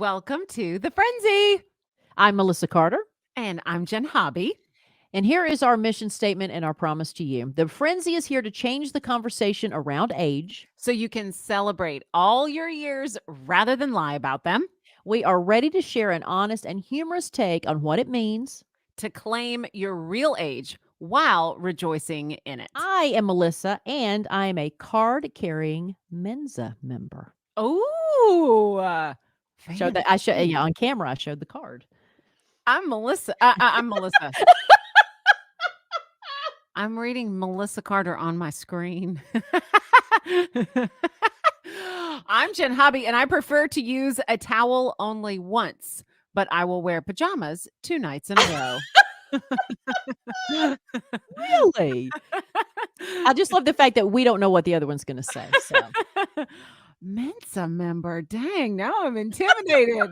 Welcome to the Friendzy. I'm Melissa Carter, And I'm Jen Hobby. and here is our mission statement and our promise to you. The Friendzy is here to change the conversation around age. So you can celebrate all your years rather than lie about them, We are ready to share an honest and humorous take on what it means. to claim your real age while rejoicing in it. I am Melissa, and I am a card-carrying Mensa member. Oh, Showed that on camera. I showed the card. I'm Melissa. I'm Melissa. I'm reading Melissa Carter on my screen. I'm Jen Hobby, and I prefer to use a towel only once, but I will wear pajamas 2 nights in a row. Really? I just love the fact that we don't know what the other one's going to say. So. Mensa member. Dang, now I'm intimidated. Have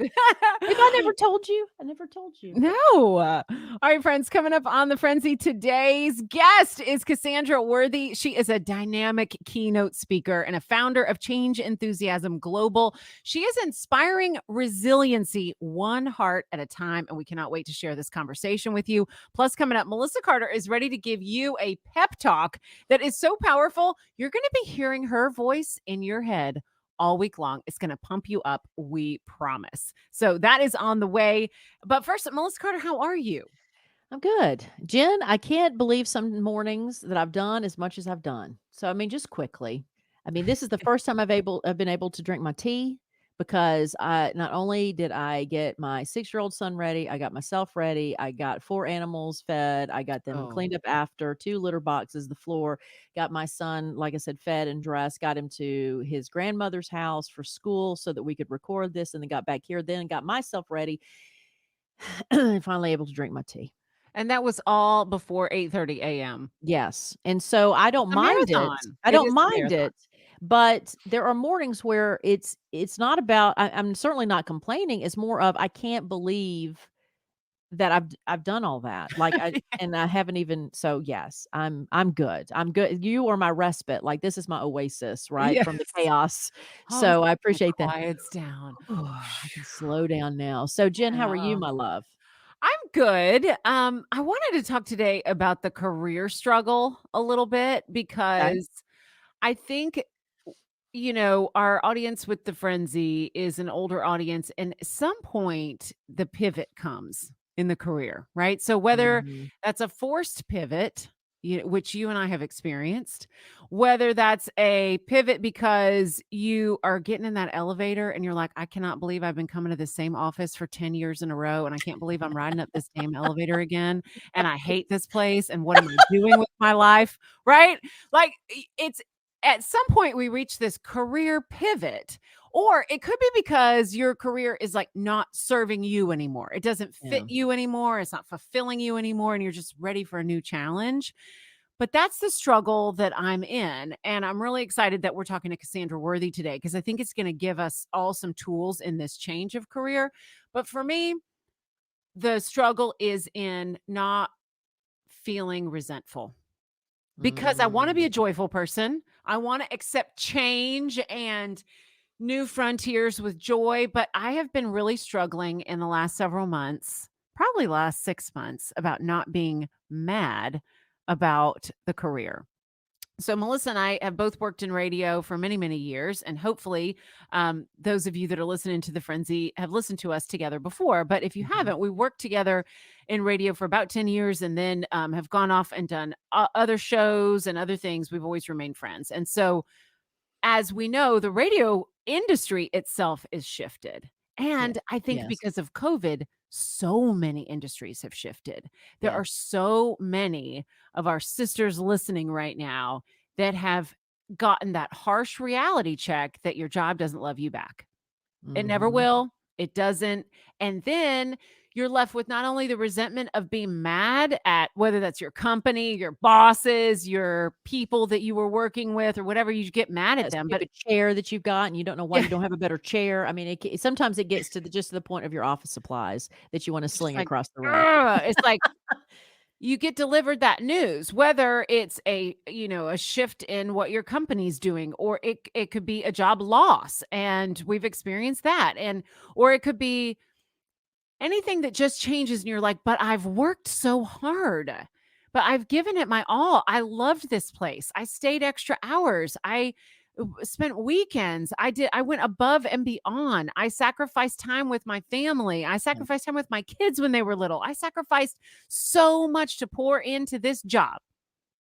I never told you? I never told you. No. All right, friends, coming up on the Frenzy, today's guest is Cassandra Worthy. She is a dynamic keynote speaker and a founder of Change Enthusiasm Global. She is inspiring resiliency one heart at a time, and we cannot wait to share this conversation with you. Plus, coming up, Melissa Carter is ready to give you a pep talk that is so powerful, you're going to be hearing her voice in your head all week long. It's going to pump you up, we promise. So that is on the way. But first, Melissa Carter, how are you? I'm good. Jen, I can't believe some mornings that I've done as much as I've done. So, I mean, just quickly. I mean, this is the first time I've been able to drink my tea because not only did I get my 6-year-old son ready, I got myself ready. I got 4 animals fed. I got them cleaned up after 2 litter boxes, the floor, got my son, like I said, fed and dressed, got him to his grandmother's house for school so that we could record this, and then got back here, then got myself ready and finally able to drink my tea. And that was all before 8:30 a.m. Yes, and so I don't A mind it. marathon. I It don't is a mind marathon. it, but there are mornings where it's not about I'm certainly not complaining, it's more of I can't believe that I've done all that. Like, and I haven't even so, yes, I'm good. I'm good. You are my respite, like, this is my oasis, right, Yes. from the chaos. Oh, So I it appreciate that. quiets down. I can slow down now. So, Jen, how are you, Yeah. my love? I'm good. I wanted to talk today about the career struggle a little bit Okay. because I think our audience with the Frenzy is an older audience, and at some point the pivot comes in the career, right? So whether Mhm. that's a forced pivot, which you and I have experienced, whether that's a pivot because you are getting in that elevator and you're like, I cannot believe I've been coming to the same office for 10 years in a row, and I can't believe I'm riding up this damn elevator again, and I hate this place, and what am I doing with my life, right? Like, it's at some point we reach this career pivot, or it could be because your career is like not serving you anymore. It doesn't fit Yeah. you anymore. It's not fulfilling you anymore. And you're just ready for a new challenge. But that's the struggle that I'm in. And I'm really excited that we're talking to Cassandra Worthy today because I think it's going to give us all some tools in this change of career. But for me, the struggle is in not feeling resentful because I want to be a Mm. joyful person. I want to accept change and new frontiers with joy, but I have been really struggling in the last several months, probably last 6 months, about not being mad about the career. So Melissa and I have both worked in radio for many, many years, and hopefully, those of you that are listening to the Frenzy have listened to us together before. But if you Mhm. haven't, we worked together in radio for about 10 years, and then have gone off and done other shows and other things. We've always remained friends, and so as we know, the radio industry itself is shifted. Yeah. And I think Yes. because of COVID, so many industries have shifted. There Yeah. are so many of our sisters listening right now that have gotten that harsh reality check that your job doesn't love you back. It never Mhm. will. It doesn't. And then you're left with not only the resentment of being mad at whether that's your company, your bosses, your people that you were working with, or whatever, you get mad at That them. But stupid chair that you've got, and you don't know why yeah, you don't have a better chair. I mean, sometimes it gets to the just to the point of your office supplies that you wanna it's just sling like, across the room. ugh, it's like you get delivered that news, whether it's a, a shift in what your company's doing, or it could be a job loss, and we've experienced that, and or it could be anything that just changes and you're like, but I've worked so hard. But I've given it my all. I loved this place. I stayed extra hours. I spent weekends. I went above and beyond. I sacrificed time with my family. I Yeah. sacrificed time with my kids when they were little. I sacrificed so much to pour into this job.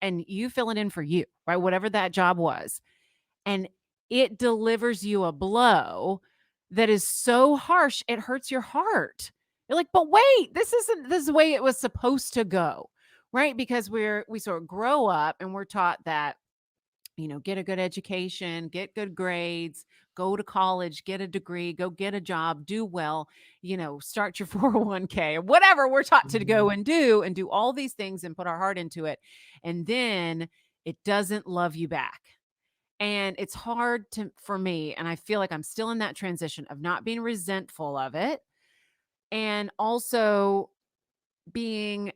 And you fill it in for you, right? Whatever that job was. And it delivers you a blow that is so harsh, it hurts your heart. You're like, but wait, this is the way it was supposed to go, right? Because we sort of grow up and we're taught that, get a good education, get good grades, go to college, get a degree, go get a job, do well, start your 401k or whatever we're taught to go Mhm. and do all these things and put our heart into it. And then it doesn't love you back. And it's hard for me, and I feel like I'm still in that transition of not being resentful of it, and also being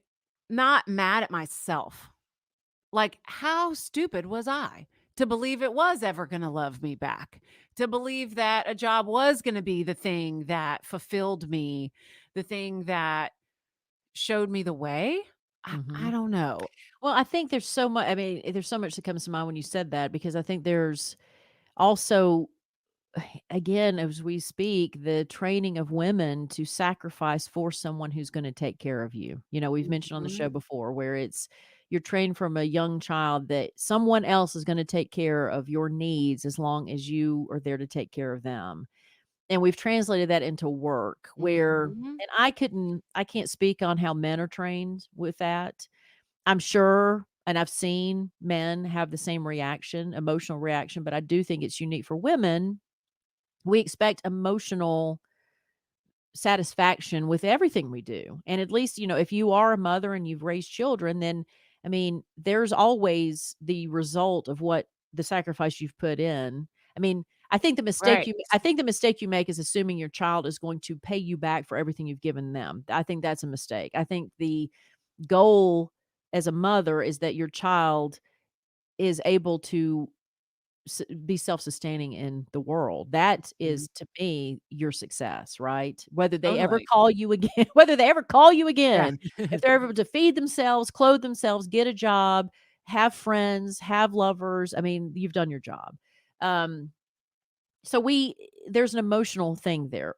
not mad at myself. Like, how stupid was I to believe it was ever going to love me back? To believe that a job was going to be the thing that fulfilled me, the thing that showed me the way? I Mhm. don't know. Well, I think there's so much. I mean, there's so much that comes to mind when you said that, because I think there's also, again, as we speak, the training of women to sacrifice for someone who's going to take care of you. We've mentioned on the Mhm. show before where you're trained from a young child that someone else is going to take care of your needs as long as you are there to take care of them. And we've translated that into work where, Mhm. and I can't speak on how men are trained with that. I'm sure, and I've seen men have the same reaction, emotional reaction, but I do think it's unique for women. We expect emotional satisfaction with everything we do. And at least, if you are a mother and you've raised children, then I mean, there's always the result of what the sacrifice you've put in. I mean, Right. I think the mistake you make is assuming your child is going to pay you back for everything you've given them. I think that's a mistake. I think the goal as a mother is that your child is able to be self-sustaining in the world. That Mhm. is, to me, your success, right? Whether they ever Totally. call you again, whether they ever call you Yeah. again, if they're able to feed themselves, clothe themselves, get a job, have friends, have lovers, I mean, you've done your job. Um, so there's an emotional thing there.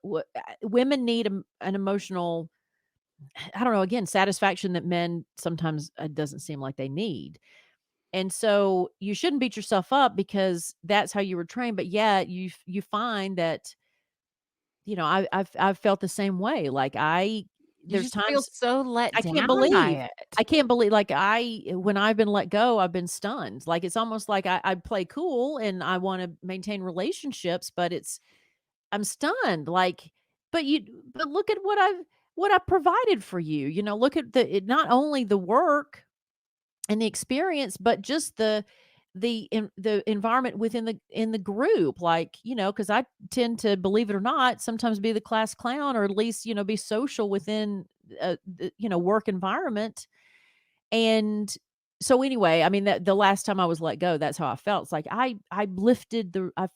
Women need an emotional, I don't know, again, satisfaction that men sometimes, doesn't seem like they need. And so you shouldn't beat yourself up because that's how you were trained, but yeah, you find that, I've felt the same way. Like You there's just feel times so let I can't down believe by it. I can't believe, like, when I've been let go, I've been stunned. Like, it's almost like I play cool and I wanna maintain relationships, but I'm stunned, like, but look at what I provided for you, look at not only the work and the experience, but just the environment within the group, like, because I tend to, believe it or not, sometimes be the class clown, or at least, be social within, the, work environment. And so anyway, I mean, that the last time I was let go, that's how I felt. It's like I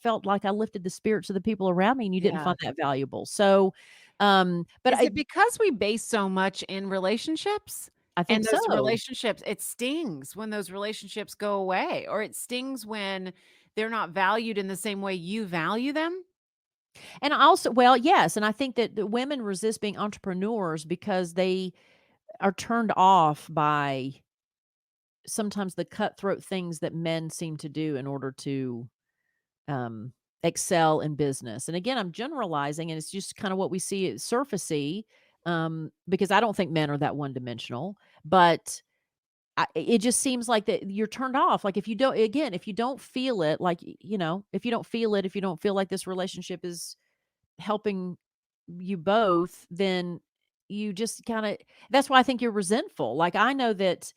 felt like I lifted the spirits of the people around me, and you didn't Yeah. find that valuable. So, but Is it because we base so much in relationships? I And think those so. relationships, it stings when those relationships go away, or it stings when they're not valued in the same way you value them? And I also, well, yes, and I think that the women resist being entrepreneurs because they are turned off by sometimes the cutthroat things that men seem to do in order to, um, excel in business. And again, I'm generalizing, and it's just kind of what we see at surfacey, because I don't think men are that one dimensional, but it just seems like that you're turned off. Like, if you don't feel it, like, if you don't feel it, if you don't feel like this relationship is helping you both, then you just kinda, that's why I think you're resentful. Like, I know that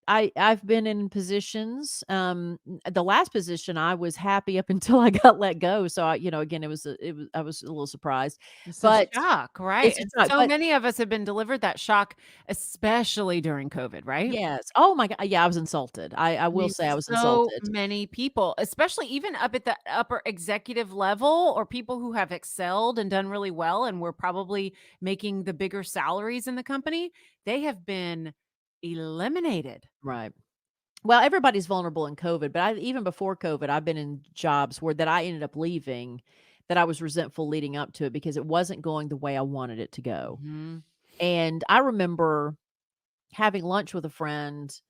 I've been in positions, the last position I was happy up until I got let go, so again, I was a little surprised, It's a but shock, right? it's a And shock, so but many of us have been delivered that shock, especially during COVID, right? yes. Oh my god, yeah, I was insulted. I I will mean, say I was so insulted. many people, especially even up at the upper executive level or people who have excelled and done really well and were probably making the bigger salaries in the company, they have been eliminated. Right. Well, everybody's vulnerable in COVID, but even before COVID, I've been in jobs where that I ended up leaving, that I was resentful leading up to it because it wasn't going the way I wanted it to go. Mhm. And I remember having lunch with a friend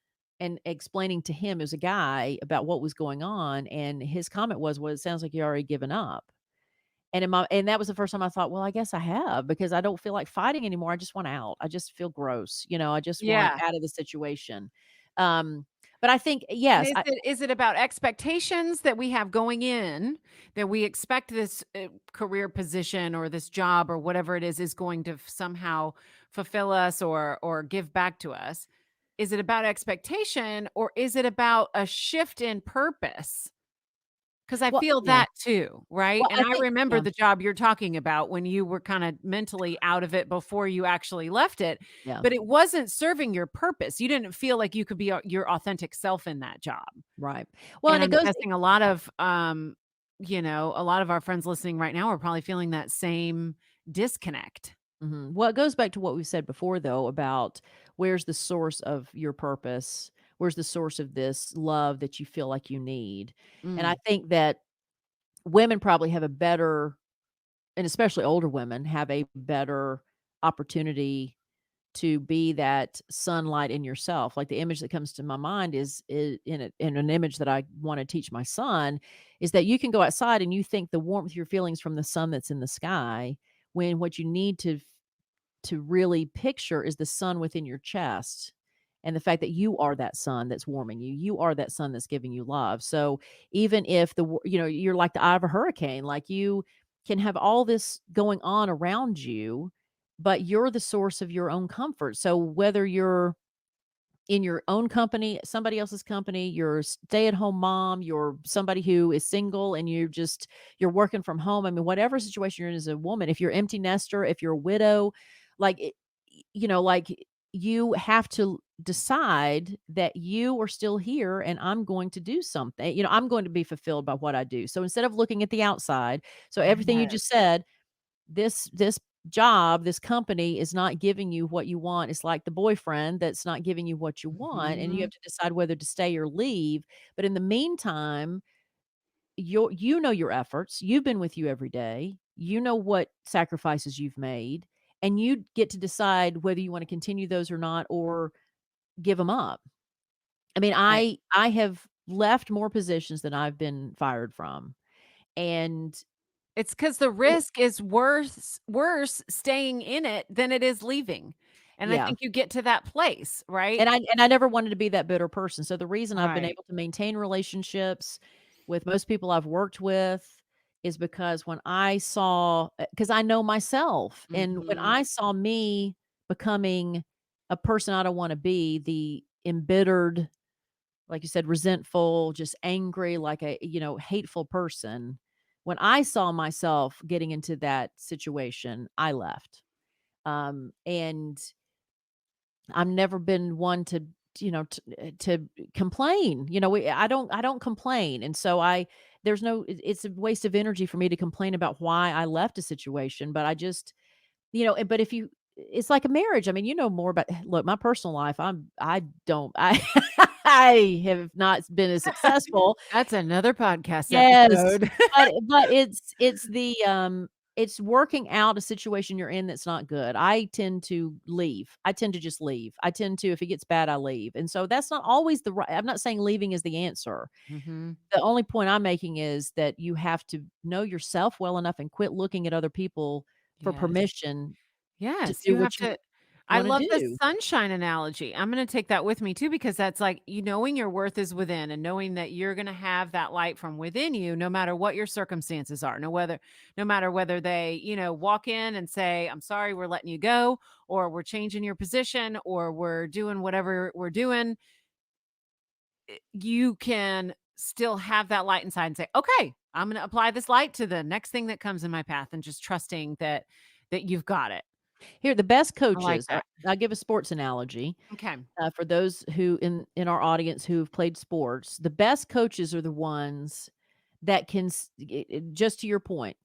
and explaining to him as a guy about what was going on, and his comment was, "Well, it sounds like you're already given up." And that was the first time I thought, "Well, I guess I have because I don't feel like fighting anymore. I just want out. I just feel gross. I just want Yeah. out of the situation." Um, but I think And yes, is it about expectations that we have going in, that we expect this, career position or this job or whatever it is going to somehow fulfill us or give back to us? Is it about expectation or is it about a shift in purpose? Because I well, feel yeah. that too, right? Well, And I I think remember yeah, the job you're talking about when you were kinda mentally out of it before you actually left it, yeah, but it wasn't serving your purpose. You didn't feel like you could be, your authentic self in that job. right. Well, And and it I'm goes guessing a lot of, a lot of our friends listening right now are probably feeling that same disconnect. mhm. Well, it goes back to what we said before though about where's the source of your purpose? Where's the source of this love that you feel like you need? And I Mm, think that women probably have a better, and especially older women have a better opportunity to be that sunlight in yourself. Like the image that comes to my mind is in an image that I want to teach my son is that you can go outside and you think the warmth you're feeling is from the sun that's in the sky, when what you need to really picture is the sun within your chest, and the fact that you are that sun that's warming you. You are that sun that's giving you love. So even if you're like the eye of a hurricane, like you can have all this going on around you, but you're the source of your own comfort. So whether you're in your own company, somebody else's company, you're a stay-at-home mom, you're somebody who is single and you're working from home. I mean, whatever situation you're in as a woman, if you're empty nester, if you're a widow, like like you have to decide that you are still here and I'm going to do something. I'm going to be fulfilled by what I do. So instead of looking at the outside, so everything you just yes. said, this job, this company is not giving you what you want. It's like the boyfriend that's not giving you what you want, and you have Mhm. to decide whether to stay or leave. But in the meantime, you know your efforts. You've been with you every day. You know what sacrifices you've made, and you get to decide whether you want to continue those or not, or give them up. I mean, Right. I have left more positions than I've been fired from, and It's because the risk is worse staying in it than it is leaving. And I yeah. think you get to that place, right? And I never wanted to be that bitter person, so the reason I've been Right. able to maintain relationships with most people I've worked with is because when I saw, because I know myself, and when Mhm. I saw me becoming a person I don't wanna be, the embittered, like you said, resentful, just angry, like a, hateful person, when I saw myself getting into that situation, I left. And I've never been one to complain. I don't complain, and so there's no it's a waste of energy for me to complain about why I left a situation, but I just, but if you it's like a marriage. I mean, you know more about look, my personal life, I don't I I have not been as successful. That's another podcast Yes, episode. but it's working out a situation you're in that's not good. I tend to leave. I tend to just leave. I tend to, if it gets bad, I leave. And so that's not always the right, I'm not saying leaving is the answer. Mhm. The only point I'm making is that you have to know yourself well enough and quit looking at other people for Yes. permission to Yes, do you have what you to. I wanna love the do. sunshine analogy. I'm gonna take that with me too because that's like, knowing your worth is within and knowing that you're gonna have that light from within you no matter what your circumstances are. No matter whether they, walk in and say, "I'm sorry, we're letting you go," or "We're changing your position," or "We're doing whatever we're doing." you can still have that light inside and say, okay, I'm going to apply this light to the next thing that comes in my path, and just trusting that you've got it. Here, the best I like coaches, that. I'll give a sports analogy. Okay. For those who in our audience who've played sports, the best coaches are the ones that can just to your point,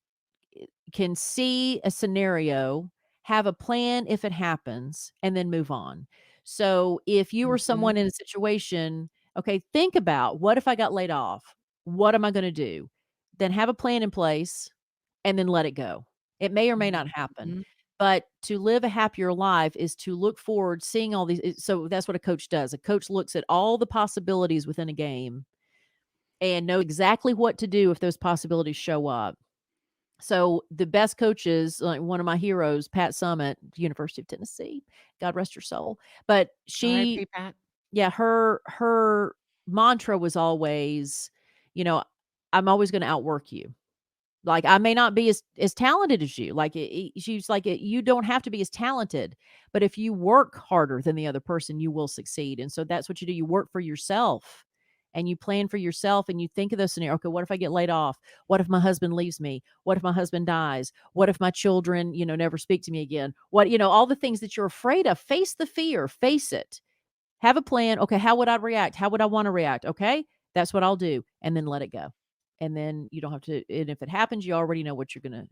can see a scenario, have a plan if it happens, and then move on. So if you were Mhm. someone in a situation, okay, think about, what if I got laid off? What am I going to do? Then have a plan in place and then let it go. It may or may not happen. Mhm. But to live a happier life is to look forward, seeing all these. So that's what a coach does. A coach looks at all the possibilities within a game and know exactly what to do if those possibilities show up. So the best coaches, like one of my heroes, Pat Summitt, University of Tennessee, God rest her soul. But she, R.I.P. Pat. yeah, her mantra was always, you know, I'm always going to outwork you. Like, I may not be as talented as you. Like, she's like, you don't have to be as talented, but if you work harder than the other person, you will succeed. And so that's what you do. You work for yourself and you plan for yourself, and you think of those scenarios. Okay, what if I get laid off? What if my husband leaves me? What if my husband dies? What if my children, never speak to me again? What, all the things that you're afraid of, face the fear, face it. Have a plan. Okay, how would I react? How would I want to react? Okay, that's what I'll do, and then let it go. And then you don't have to. And if it happens, you already know what you're gonna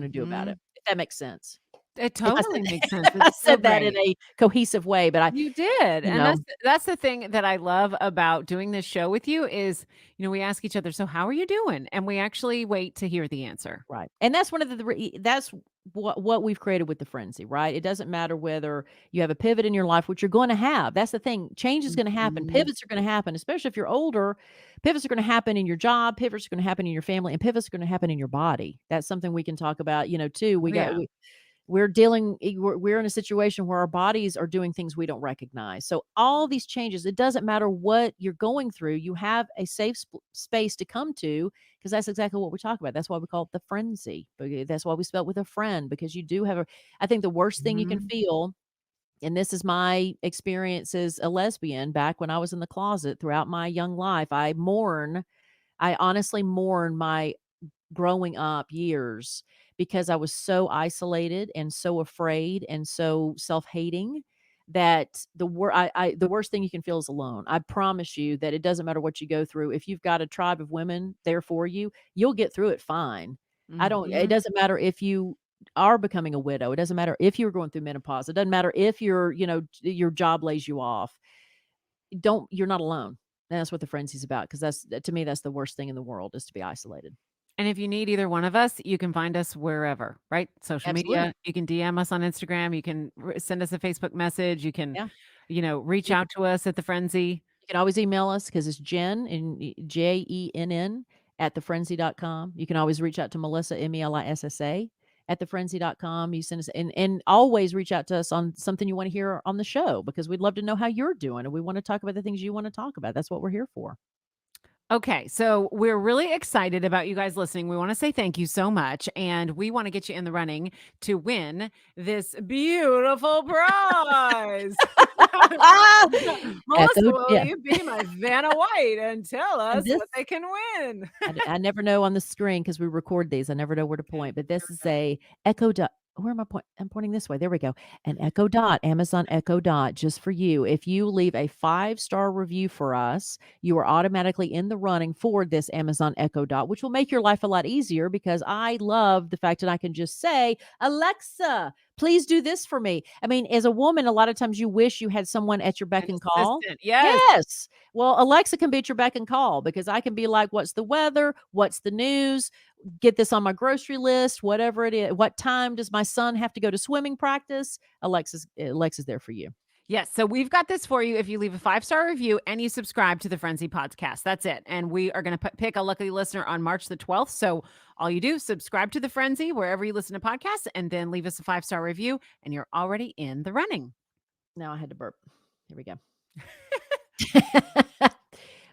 do about it. Mhm. If that makes sense. It If I said totally makes sense. I It's so said that in great. a cohesive way, but You did, you and know, that's the thing that I love about doing this show with you is, we ask each other, "So how are you doing?" And we actually wait to hear the answer. right. And that's one of that's what we've created with the frenzy, right? It doesn't matter whether you have a pivot in your life, which you're going to have. That's the thing. Change is going to happen. Mhm. Pivots are going to happen, especially if you're older. Pivots are going to happen in your job. Pivots are going to happen in your family, and pivots are going to happen in your body. That's something we can talk about, too. Oh, yeah. We're in a situation where our bodies are doing things we don't recognize. So all these changes, it doesn't matter what you're going through, you have a safe space to come to, because that's exactly what we talk about. That's why we call it the frenzy. That's why we spell it with a friend, because you do have I think the worst thing you can Mhm. feel, and this is my experience as a lesbian back when I was in the closet throughout my young life. I honestly mourn my growing up years, because I was so isolated and so afraid and so self-hating that the worst thing you can feel is alone. I promise you that it doesn't matter what you go through. If you've got a tribe of women there for you, you'll get through it fine. It Mhm. doesn't matter if you are becoming a widow. It doesn't matter if you're going through menopause. It doesn't matter if your job lays you off. You're not alone. And that's what the frenzy's about, because to me, that's the worst thing in the world, is to be isolated. And if you need either one of us, you can find us wherever, right? Social Absolutely. media, you can DM us on Instagram, you can send us a Facebook message, you can, Yeah. reach out to us at the Frenzy. You can always email us, because it's Jen, and Jenn at thefrenzy.com. You can always reach out to Melissa, Melissa, at thefrenzy.com. You send us, and always reach out to us on something you want to hear on the show, because we'd love to know how you're doing, and we want to talk about the things you want to talk about. That's what we're here for. Okay, so we're really excited about you guys listening. We want to say thank you so much, and we want to get you in the running to win this beautiful prize. Melissa, Echo, will yeah. you be my Vanna White and tell And us this, what they can win? I never know on the screen, because we record these. I never know where to Okay, point, but here this we is go. a Echo Dot. Where am I pointing? I'm pointing this way. There we go. An Echo Dot, Amazon Echo Dot, just for you. If you leave a 5-star review for us, you are automatically in the running for this Amazon Echo Dot, which will make your life a lot easier, because I love the fact that I can just say, Alexa, please do this for me. I mean, as a woman, a lot of times you wish you had someone at your beck An and call. assistant, yes. Yes. Well, Alexa can be at your beck and call, because I can be like, what's the weather? What's the news? Get this on my grocery list, whatever it is. What time does my son have to go to swimming practice? Alexa's there for you. Yes. So we've got this for you if you leave a 5-star review and you subscribe to the Frenzy podcast. That's it. And we are going to pick a lucky listener on March the 12th. So all you do, subscribe to the Frenzy wherever you listen to podcasts, and then leave us a 5-star review, and you're already in the running. Now I had to burp. Here we go.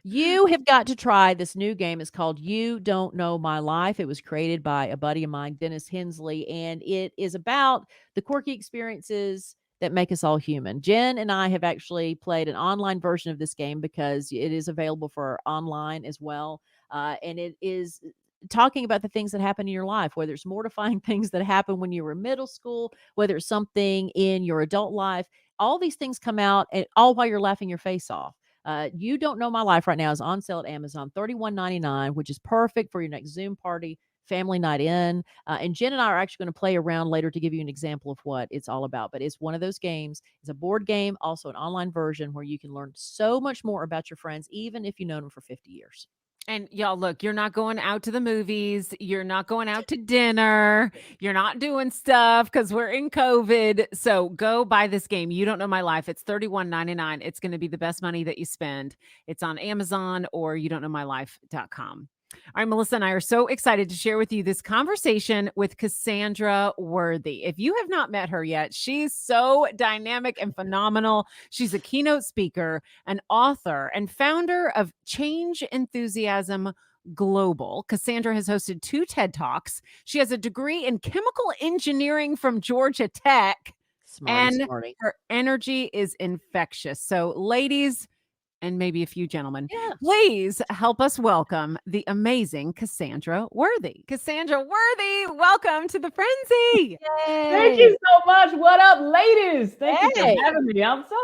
You have got to try this new game. It's called You Don't Know My Life. It was created by a buddy of mine, Dennis Hensley, and it is about the quirky experiences that make us all human. Jen and I have actually played an online version of this game because it is available for online as well. And it is talking about the things that happen in your life, whether it's mortifying things that happen when you were in middle school, whether it's something in your adult life. All these things come out, and all while you're laughing your face off. You Don't Know My Life right now is on sale at Amazon, $31.99, which is perfect for your next Zoom party, family night in. And Jen and I are actually going to play around later to give you an example of what it's all about. But it's one of those games. It's a board game, also an online version where you can learn so much more about your friends, even if you've known them for 50 years. And y'all, look, you're not going out to the movies. You're not going out to dinner. You're not doing stuff because we're in COVID. So go buy this game. You Don't Know My Life. It's $31.99. It's going to be the best money that you spend. It's on Amazon or youdon'tknowmylife.com. All right, Melissa and I are so excited to share with you this conversation with Cassandra Worthy. If you have not met her yet, she's so dynamic and phenomenal. She's a keynote speaker, an author, and founder of Change Enthusiasm Global. Cassandra has hosted 2 TED Talks. She has a degree in chemical engineering from Georgia Tech, and her energy is infectious. So, ladies, and maybe a few gentlemen, please help us welcome the amazing Cassandra Worthy. Cassandra Worthy, welcome to the Friendzy. Yay. Thank you so much. What up, ladies? Thank you for having me. I'm so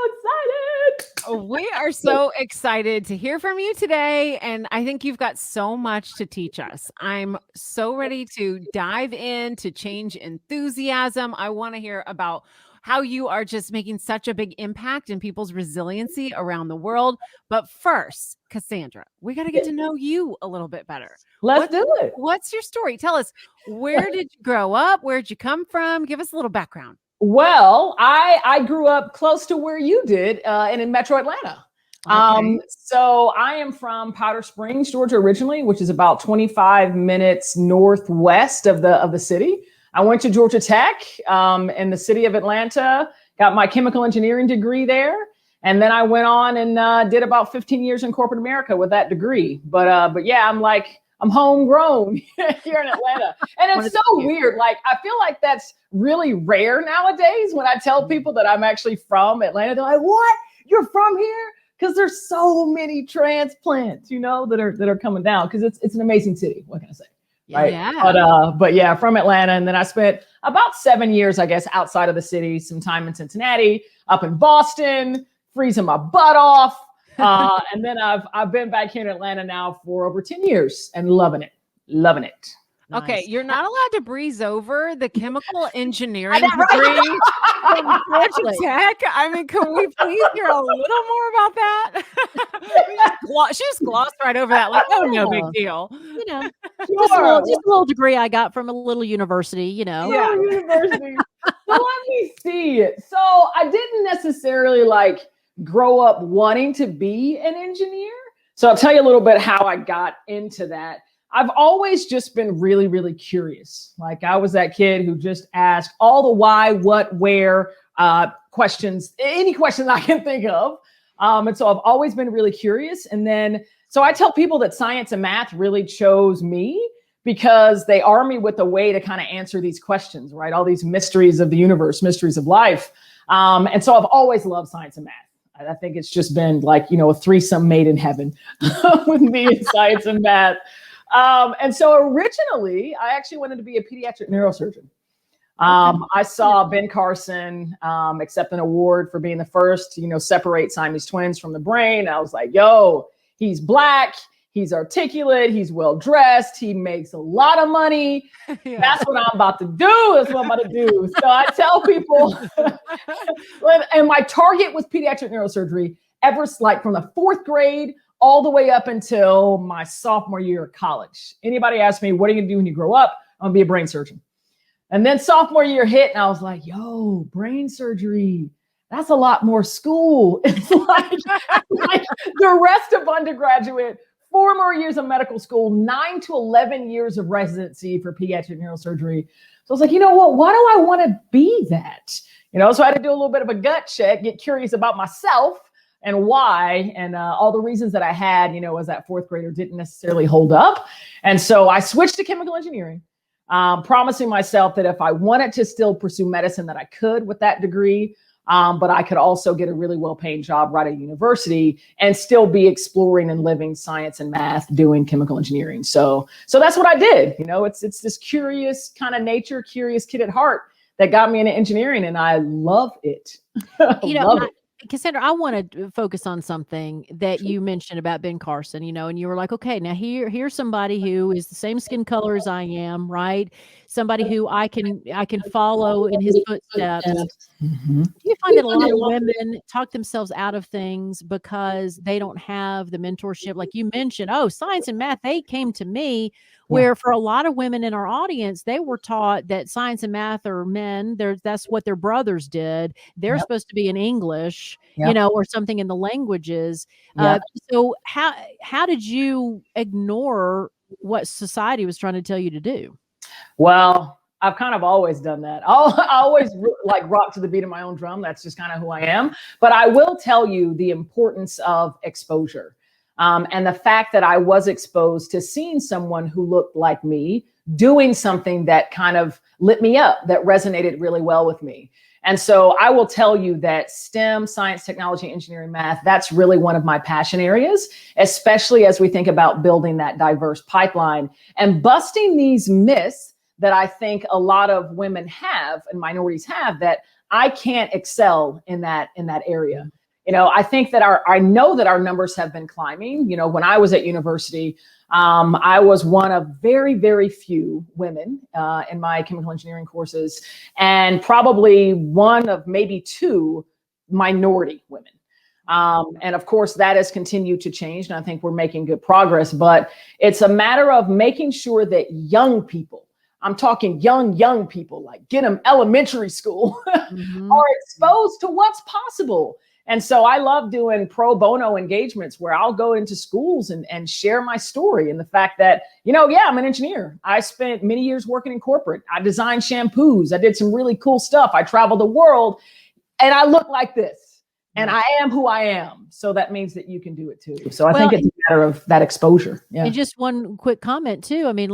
excited. We are so excited to hear from you today, and I think you've got so much to teach us. I'm so ready to dive into Change Enthusiasm. I want to hear about how you are just making such a big impact in people's resiliency around the world. But first, Cassandra, we got to get to know you a little bit better. Let's do it. What's your story? Tell us, where did you grow up? Where did you come from? Give us a little background. Well, I grew up close to where you did and in Metro Atlanta. Okay. So I am from Powder Springs, Georgia, originally, which is about 25 minutes northwest of the city. I went to Georgia Tech in the city of Atlanta, got my chemical engineering degree there. And then I went on and did about 15 years in corporate America with that degree. But yeah, I'm homegrown here in Atlanta. And it's so weird. Like, I feel like that's really rare nowadays when I tell people that I'm actually from Atlanta. They're like, what? You're from here? Because there's so many transplants, that are coming down, because it's an amazing city. What can I say? Right. Yeah. But yeah, from Atlanta. And then I spent about 7 years, I guess, outside of the city, some time in Cincinnati, up in Boston, freezing my butt off. And then I've been back here in Atlanta now for over 10 years and loving it. Nice. Okay, you're not allowed to breeze over the chemical engineering degree from Georgia Tech. I mean, can we please hear a little more about that? She just glossed right over that, like, oh, no big deal. Just a little degree I got from a little university, Yeah, university. So let me see. So I didn't necessarily grow up wanting to be an engineer. So I'll tell you a little bit how I got into that. I've always just been really, really curious. Like, I was that kid who just asked all the why, what, where questions, any questions I can think of. And so I've always been really curious. And then, so I tell people that science and math really chose me because they arm me with a way to kind of answer these questions, right? All these mysteries of the universe, mysteries of life. And so I've always loved science and math. I think it's just been a threesome made in heaven with me in science and math. And so originally, I actually wanted to be a pediatric neurosurgeon. I saw Ben Carson accept an award for being the first to, separate Siamese twins from the brain. I was like, yo, he's Black, he's articulate, he's well-dressed, he makes a lot of money. Yeah. That's what I'm about to do. That's what I'm about to do. So I tell people, and my target was pediatric neurosurgery ever from the 4th grade all the way up until my sophomore year of college. Anybody ask me, what are you gonna do when you grow up? I'm gonna be a brain surgeon. And then sophomore year hit and I was like, yo, brain surgery, that's a lot more school. It's like the rest of undergraduate, 4 more years of medical school, 9 to 11 years of residency for pediatric neurosurgery. So I was like, you know what? Why do I want to be that? So I had to do a little bit of a gut check, get curious about myself and why, and all the reasons that I had, as that 4th grader didn't necessarily hold up. And so I switched to chemical engineering, promising myself that if I wanted to still pursue medicine, that I could with that degree. But I could also get a really well-paying job right at university and still be exploring and living science and math, doing chemical engineering. So that's what I did. You know, it's this curious kind of nature, curious kid at heart that got me into engineering, and I love it. Cassandra, I want to focus on something that you mentioned about Ben Carson, and you were like, okay, now here's somebody who is the same skin color as I am, right? Somebody who I can follow in his footsteps. Mm-hmm. Do you find that a lot of women talk themselves out of things because they don't have the mentorship? Like you mentioned, science and math, they came to me. Where for a lot of women in our audience, they were taught that science and math are men. That's what their brothers did. They're supposed to be in English, or something in the languages. So how did you ignore what society was trying to tell you to do? Well, I've kind of always done that. I always like rock to the beat of my own drum. That's just kind of who I am. But I will tell you the importance of exposure. And the fact that I was exposed to seeing someone who looked like me doing something that kind of lit me up, that resonated really well with me. And so I will tell you that STEM, science, technology, engineering, math, that's really one of my passion areas, especially as we think about building that diverse pipeline and busting these myths that I think a lot of women have and minorities have, that I can't excel in that area. I think that I know that our numbers have been climbing. When I was at university, I was one of very, very few women in my chemical engineering courses, and probably one of maybe two minority women. And of course, that has continued to change, and I think we're making good progress. But it's a matter of making sure that young people, I'm talking young people, like get them elementary school, are exposed to what's possible. And so I love doing pro bono engagements where I'll go into schools and share my story and the fact that, I'm an engineer. I spent many years working in corporate. I designed shampoos. I did some really cool stuff. I traveled the world and I look like this. And I am who I am. So that means that you can do it too. So I think it's a matter of that exposure. Yeah. And just one quick comment too. I mean,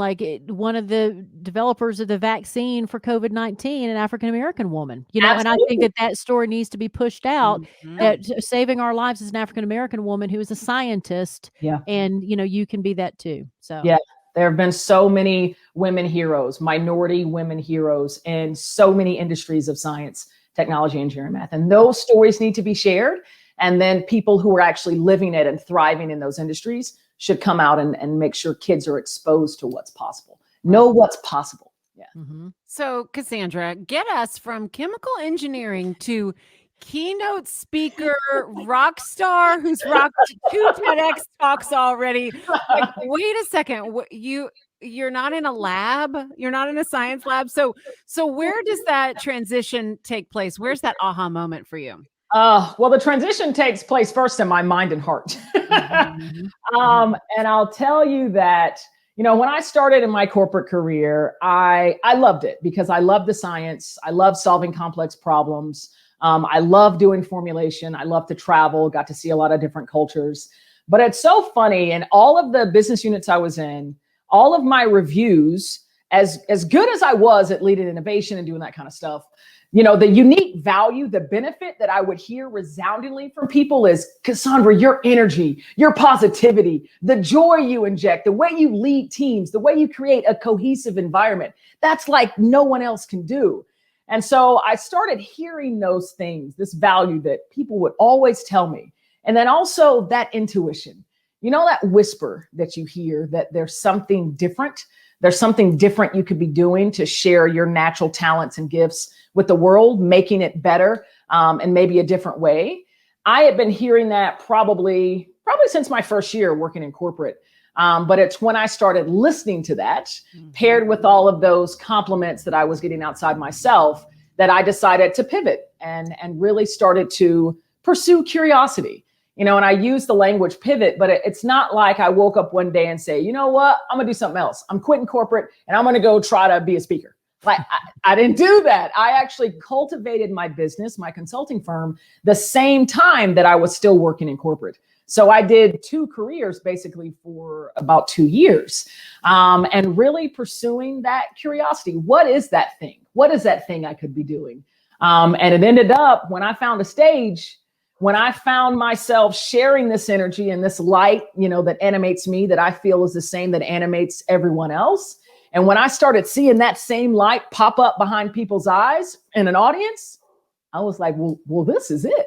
one of the developers of the vaccine for COVID-19, an African-American woman, Absolutely. and I think that story needs to be pushed out, that saving our lives as an African-American woman who is a scientist. Yeah. And, you can be that too. So yeah, there have been so many women heroes, minority women heroes in so many industries of science, technology, engineering, math. And those stories need to be shared. And then people who are actually living it and thriving in those industries should come out and make sure kids are exposed to what's possible. Know what's possible. Yeah. So Cassandra, get us from chemical engineering to keynote speaker, rock star who's rocked 2 TEDx talks already. Like, wait a second. You're not in a lab. You're not in a science lab. So where does that transition take place? Where's that aha moment for you? Well, the transition takes place first in my mind and heart. And I'll tell you that, when I started in my corporate career, I loved it because I love the science. I love solving complex problems. I love doing formulation. I love to travel, got to see a lot of different cultures. But it's so funny. In all of the business units I was in, all of my reviews, as good as I was at leading innovation and doing that kind of stuff, the unique value, the benefit that I would hear resoundingly from people is, Cassandra, your energy, your positivity, the joy you inject, the way you lead teams, the way you create a cohesive environment. That's like no one else can do. And so I started hearing those things, this value that people would always tell me. And then also that intuition. That whisper that you hear that there's something different. There's something different you could be doing to share your natural talents and gifts with the world, making it better and maybe a different way. I had been hearing that probably since my first year working in corporate. But it's when I started listening to that, paired with all of those compliments that I was getting outside myself, that I decided to pivot and really started to pursue curiosity. And I use the language pivot, but it's not like I woke up one day and say, you know what, I'm gonna do something else. I'm quitting corporate and I'm gonna go try to be a speaker. Like I didn't do that. I actually cultivated my business, my consulting firm, the same time that I was still working in corporate. So I did 2 careers basically for about 2 years and really pursuing that curiosity. What is that thing? What is that thing I could be doing? And it ended up when I found a stage, when I found myself sharing this energy and this light, that animates me, that I feel is the same that animates everyone else. And when I started seeing that same light pop up behind people's eyes in an audience, I was like, well, this is it.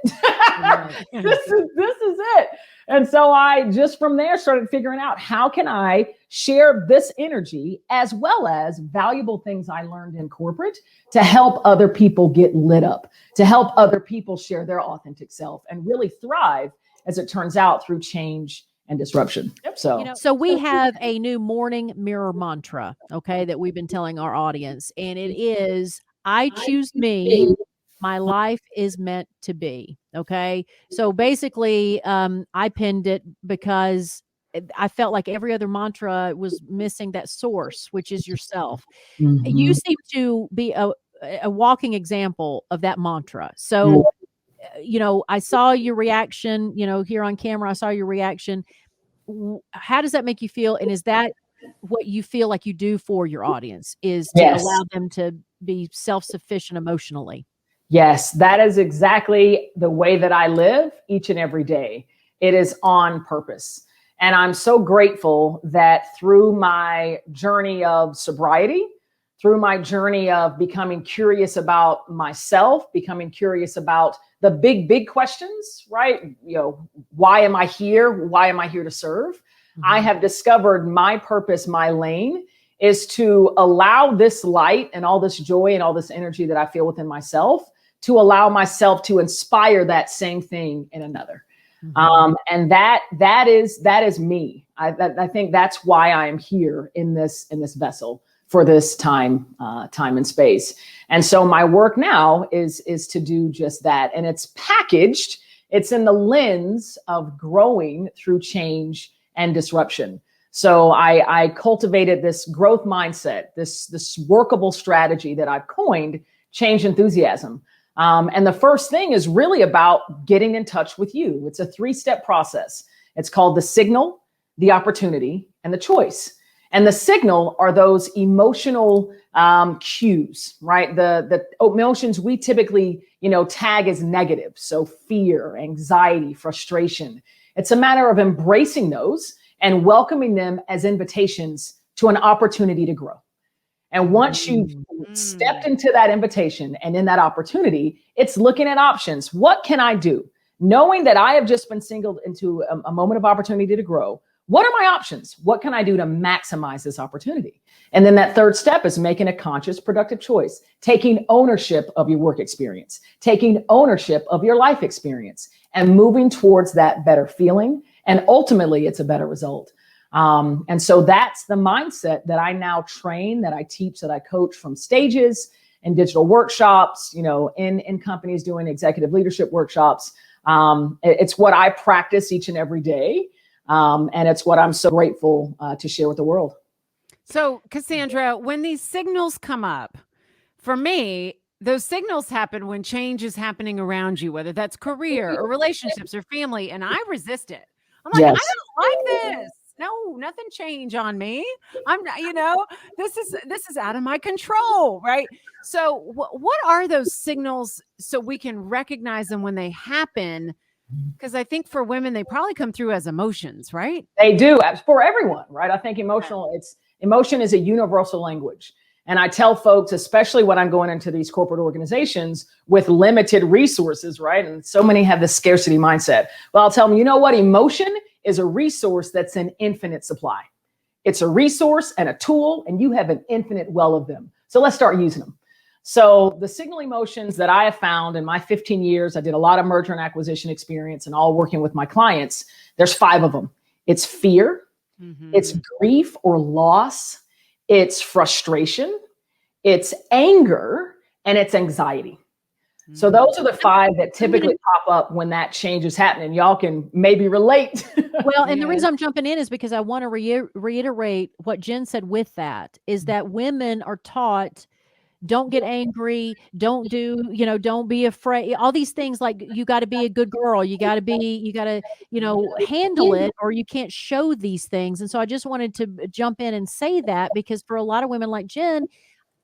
this is it. And so I just from there started figuring out, how can I share this energy as well as valuable things I learned in corporate to help other people get lit up, to help other people share their authentic self and really thrive, as it turns out, through change and disruption. So we have a new morning mirror mantra, okay, that we've been telling our audience, and it is, I choose me. My life is meant to be. Okay. So basically, I pinned it because I felt like every other mantra was missing that source, which is yourself. Mm-hmm. You seem to be a walking example of that mantra. So, I saw your reaction, here on camera, I saw your reaction. How does that make you feel? And is that what you feel like you do for your audience, is to allow them to be self-sufficient emotionally? Yes, that is exactly the way that I live each and every day. It is on purpose. And I'm so grateful that through my journey of sobriety, through my journey of becoming curious about myself, becoming curious about the big questions, right? Why am I here? Why am I here to serve? Mm-hmm. I have discovered my purpose, my lane is to allow this light and all this joy and all this energy that I feel within myself to allow myself to inspire that same thing in another. Mm-hmm. And that is me. I think that's why I am here in this vessel for this time and space. And so my work now is to do just that. And it's packaged. It's in the lens of growing through change and disruption. So I cultivated this growth mindset, this workable strategy that I've coined, change enthusiasm. And the first thing is really about getting in touch with you. It's a 3-step process. It's called the signal, the opportunity, and the choice. And the signal are those emotional cues, right? The emotions we typically, tag as negative. So fear, anxiety, frustration. It's a matter of embracing those and welcoming them as invitations to an opportunity to grow. And once you've stepped into that invitation and in that opportunity, it's looking at options. What can I do? Knowing that I have just been singled into a moment of opportunity to grow. What are my options? What can I do to maximize this opportunity? And then that third step is making a conscious, productive choice, taking ownership of your work experience, taking ownership of your life experience, and moving towards that better feeling. And ultimately, it's a better result. And so that's the mindset that I now train, that I teach, that I coach from stages and digital workshops, in companies doing executive leadership workshops. It's what I practice each and every day. And it's what I'm so grateful to share with the world. So, Cassandra, when these signals come up, for me, those signals happen when change is happening around you, whether that's career or relationships or family, and I resist it. I'm like, yes. I don't like this. No, nothing change on me. I'm not, this is out of my control, right? So what are those signals so we can recognize them when they happen? Because I think for women, they probably come through as emotions, right? They do, for everyone, right? I think emotion is a universal language. And I tell folks, especially when I'm going into these corporate organizations with limited resources, right? And so many have this scarcity mindset. Well, I'll tell them, you know what? Emotion is a resource that's an infinite supply. It's a resource and a tool, and you have an infinite well of them. So let's start using them. So the signal emotions that I have found in my 15 years, I did a lot of merger and acquisition experience and all working with my clients. There's 5 of them. It's fear, it's grief or loss, it's frustration, it's anger, and it's anxiety. So those are the 5 that typically pop up when that change is happening. Y'all can maybe relate. Well, and the reason I'm jumping in is because I want to reiterate what Jen said with that, is that women are taught, don't get angry, don't be afraid, all these things, like you got to be a good girl, you got to handle it, or you can't show these things. And so I just wanted to jump in and say that, because for a lot of women like Jen,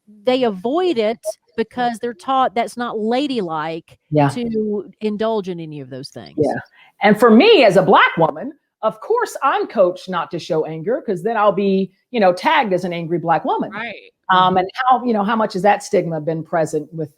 they avoid it because they're taught that's not ladylike to indulge in any of those things. Yeah. And for me as a Black woman, of course, I'm coached not to show anger, because then I'll be, tagged as an angry Black woman. Right. And how much has that stigma been present with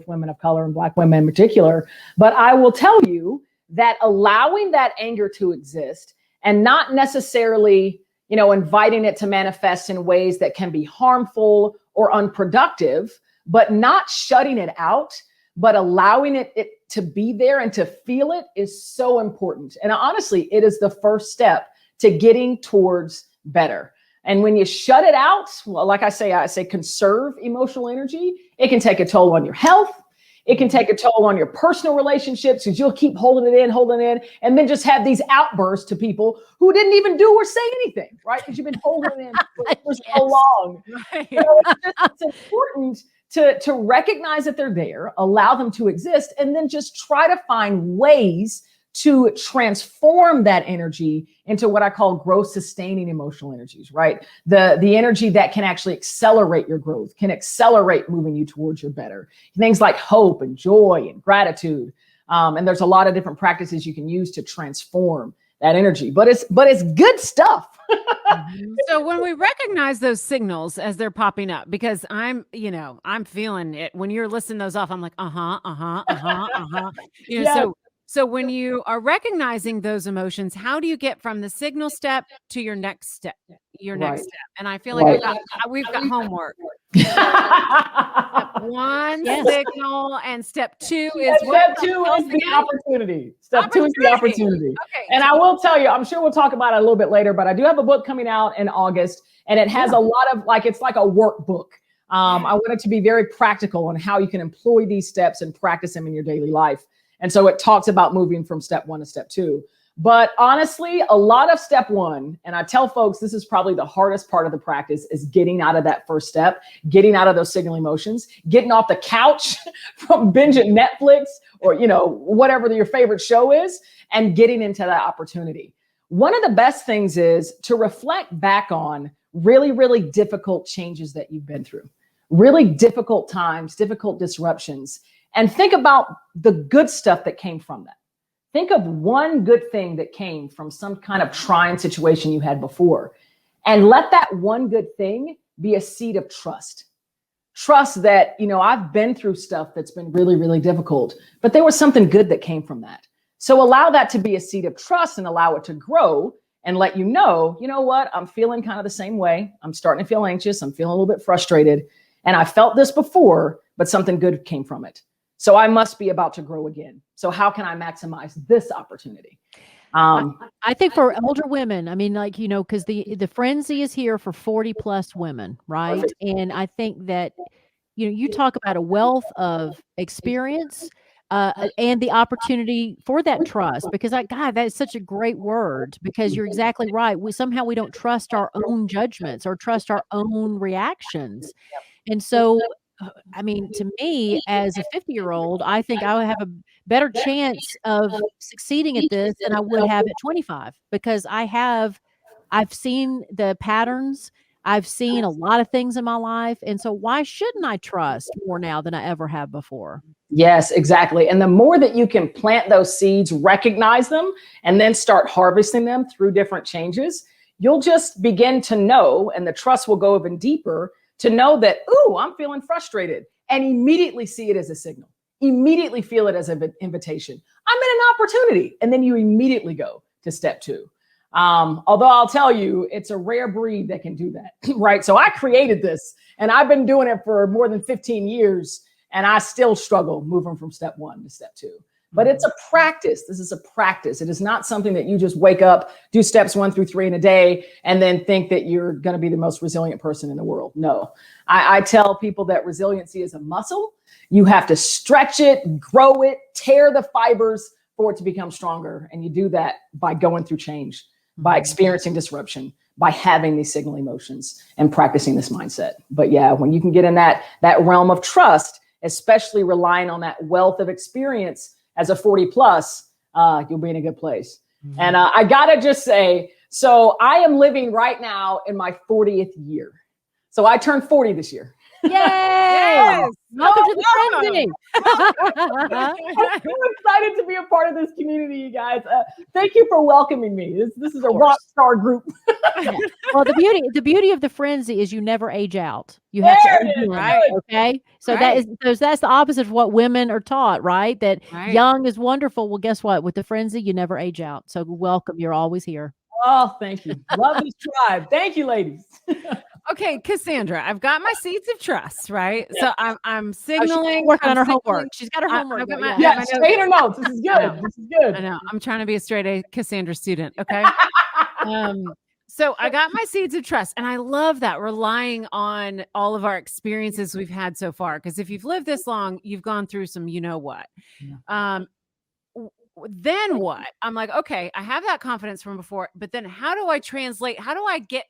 women of color and Black women in particular? But I will tell you that allowing that anger to exist and not necessarily, inviting it to manifest in ways that can be harmful or unproductive, but not shutting it out, but allowing it to be there and to feel it is so important. And honestly, it is the first step to getting towards better. And when you shut it out, well, like I say conserve emotional energy. It can take a toll on your health. It can take a toll on your personal relationships, because you'll keep holding it in, and then just have these outbursts to people who didn't even do or say anything, right? Because you've been holding it in for so long. Right. So it's important to recognize that they're there, allow them to exist, and then just try to find ways to transform that energy into what I call growth sustaining emotional energies, right? The energy that can actually accelerate your growth, can accelerate moving you towards your better. Things like hope and joy and gratitude. And there's a lot of different practices you can use to transform that energy, but it's good stuff. So when we recognize those signals as they're popping up, because I'm feeling it when you're listing those off, I'm like, Yes. So when you are recognizing those emotions, how do you get from the signal step to your next step? And I feel like we've got homework. Step one, signal, and step two is step two is the opportunity. Step two is the opportunity. Okay. And I will tell you, I'm sure we'll talk about it a little bit later, but I do have a book coming out in August, and it has a lot of it's like a workbook. I want it to be very practical on how you can employ these steps and practice them in your daily life. And so it talks about moving from step one to step two. But honestly, a lot of step one, and I tell folks, this is probably the hardest part of the practice, is getting out of that first step, getting out of those signal emotions, getting off the couch from binging Netflix or, whatever your favorite show is, and getting into that opportunity. One of the best things is to reflect back on really, really difficult changes that you've been through, really difficult times, difficult disruptions, and think about the good stuff that came from that. Think of one good thing that came from some kind of trying situation you had before, and let that one good thing be a seed of trust. Trust that, I've been through stuff that's been really, really difficult, but there was something good that came from that. So allow that to be a seed of trust and allow it to grow and let you know what, I'm feeling kind of the same way. I'm starting to feel anxious. I'm feeling a little bit frustrated, and I felt this before, but something good came from it. So I must be about to grow again. So how can I maximize this opportunity? I think for older women, because the Friendzy is here for 40 plus women, right? Perfect. And I think that, you talk about a wealth of experience and the opportunity for that trust, because that is such a great word, because you're exactly right. We don't trust our own judgments or trust our own reactions. And so, to me, as a 50-year-old, I think I would have a better chance of succeeding at this than I would have at 25, because I've seen the patterns. I've seen a lot of things in my life. And so why shouldn't I trust more now than I ever have before? Yes, exactly. And the more that you can plant those seeds, recognize them, and then start harvesting them through different changes, you'll just begin to know, and the trust will go even deeper, to know that, I'm feeling frustrated, and immediately see it as a signal. Immediately feel it as an invitation. I'm in an opportunity. And then you immediately go to step two. Although I'll tell you, it's a rare breed that can do that, right? So I created this, and I've been doing it for more than 15 years, and I still struggle moving from step one to step two. But it's a practice. This is a practice. It is not something that you just wake up, do steps 1 through 3 in a day, and then think that you're going to be the most resilient person in the world. No, I tell people that resiliency is a muscle. You have to stretch it, grow it, tear the fibers for it to become stronger. And you do that by going through change, by experiencing disruption, by having these signal emotions and practicing this mindset. But yeah, when you can get in that realm of trust, especially relying on that wealth of experience as a 40 plus, you'll be in a good place. Mm-hmm. And I gotta just say, so I am living right now in my 40th year. So I turned 40 this year. Yay! Yes. Welcome to the Welcome. Friendzy. I'm so excited to be a part of this community, you guys. Thank you for welcoming me. This is a rock star group. Well, the beauty of the Friendzy is you never age out. You have to age in, Right. okay? So Right. that's the opposite of what women are taught, right? That Right. young is wonderful. Well, guess what? With the Friendzy, you never age out. So welcome. You're always here. Oh, thank you. Love this tribe. Thank you, ladies. Okay, Cassandra, I've got my seeds of trust, right? So I'm signaling. Working on her signaling- homework. She's got her homework. I've got though, my- yeah. my Yeah, notes. taking her notes. This is good. This is good. I know. I'm trying to be a straight A Cassandra student. Okay. So I got my seeds of trust, and I love that, relying on all of our experiences we've had so far. Because if you've lived this long, you've gone through some, you know what. Then what? I'm like, okay, I have that confidence from before, but then how do I translate? How do I get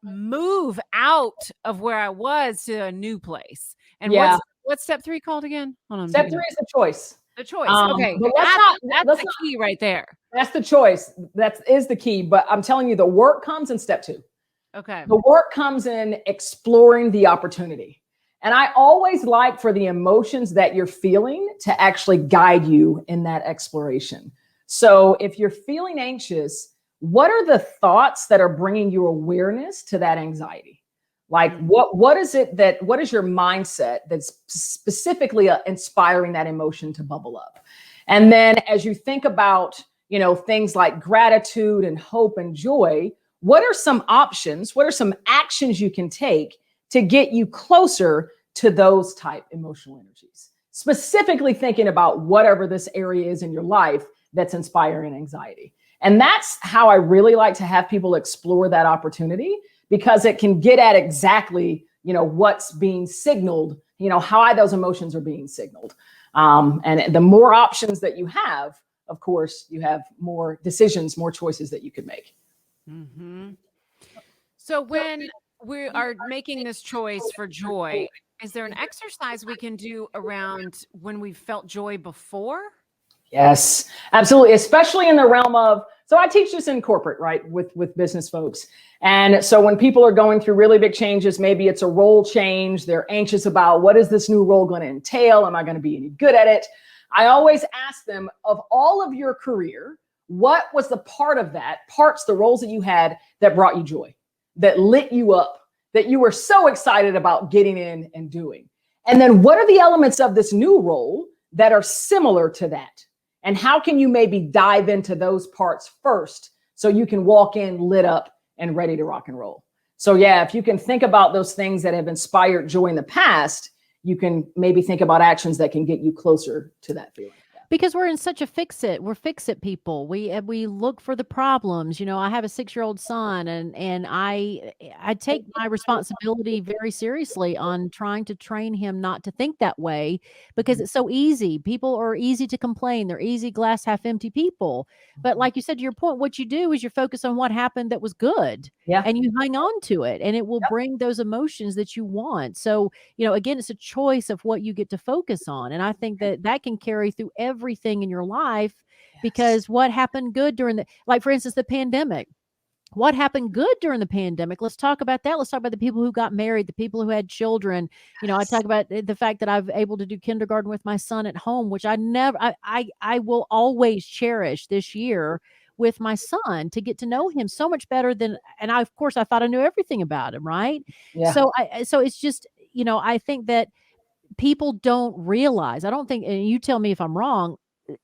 move out of where I was to a new place? And what's step 3 called again? Hold on. Step 3 is the choice. The choice. Okay. But That's the key right there. That's the choice. That is the key. But I'm telling you, the work comes in step 2. Okay. The work comes in exploring the opportunity. And I always like for the emotions that you're feeling to actually guide you in that exploration. So if you're feeling anxious, what are the thoughts that are bringing you awareness to that anxiety? Like what is your mindset that's specifically inspiring that emotion to bubble up? And then as you think about, things like gratitude and hope and joy, what are some options? What are some actions you can take to get you closer to those type emotional energies? Specifically thinking about whatever this area is in your life that's inspiring anxiety. And that's how I really like to have people explore that opportunity, because it can get at exactly, what's being signaled, how those emotions are being signaled. And the more options that you have, of course, you have more decisions, more choices that you could make. Mm-hmm. So when we are making this choice for joy, is there an exercise we can do around when we felt joy before? Yes, absolutely. Especially in the realm of, so I teach this in corporate, right? With business folks. And so when people are going through really big changes, maybe it's a role change, they're anxious about what is this new role going to entail? Am I going to be any good at it? I always ask them, of all of your career, what was the the roles that you had that brought you joy, that lit you up, that you were so excited about getting in and doing? And then what are the elements of this new role that are similar to that? And how can you maybe dive into those parts first so you can walk in lit up and ready to rock and roll? So yeah, if you can think about those things that have inspired joy in the past, you can maybe think about actions that can get you closer to that feeling. Because we're in such a we're fix-it people. We look for the problems. I have a 6-year-old son, and I take my responsibility very seriously on trying to train him not to think that way, because it's so easy. People are easy to complain. They're easy glass half empty people. But like you said, to your point, what you do is you focus on what happened that was good. Yeah. And you hang on to it, and it will bring those emotions that you want. So, again, it's a choice of what you get to focus on. And I think that can carry through everything in your life, because what happened good during for instance, the pandemic. What happened good during the pandemic? Let's talk about that. Let's talk about the people who got married, the people who had children. I talk about the fact that I've able to do kindergarten with my son at home, which I will always cherish this year with my son, to get to know him so much better and of course I thought I knew everything about him. Right. Yeah. So it's just, I think that people don't realize, I don't think, and you tell me if I'm wrong,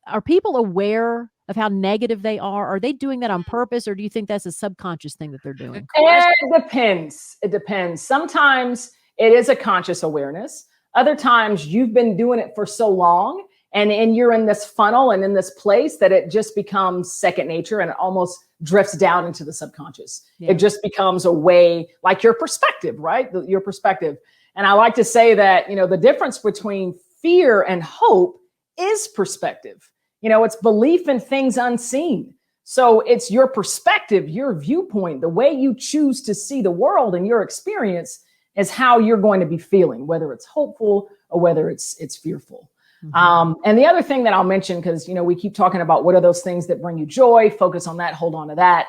are people aware of how negative they are? Are they doing that on purpose, or do you think that's a subconscious thing that they're doing? It depends. It depends. Sometimes it is a conscious awareness. Other times you've been doing it for so long, and you're in this funnel and in this place that it just becomes second nature, and it almost drifts down into the subconscious. Yeah. It just becomes a way, like your perspective, right? Your perspective. And I like to say that, the difference between fear and hope is perspective. It's belief in things unseen. So it's your perspective, your viewpoint, the way you choose to see the world and your experience is how you're going to be feeling, whether it's hopeful or whether it's fearful. Mm-hmm. And the other thing that I'll mention, because, we keep talking about what are those things that bring you joy, focus on that, hold on to that.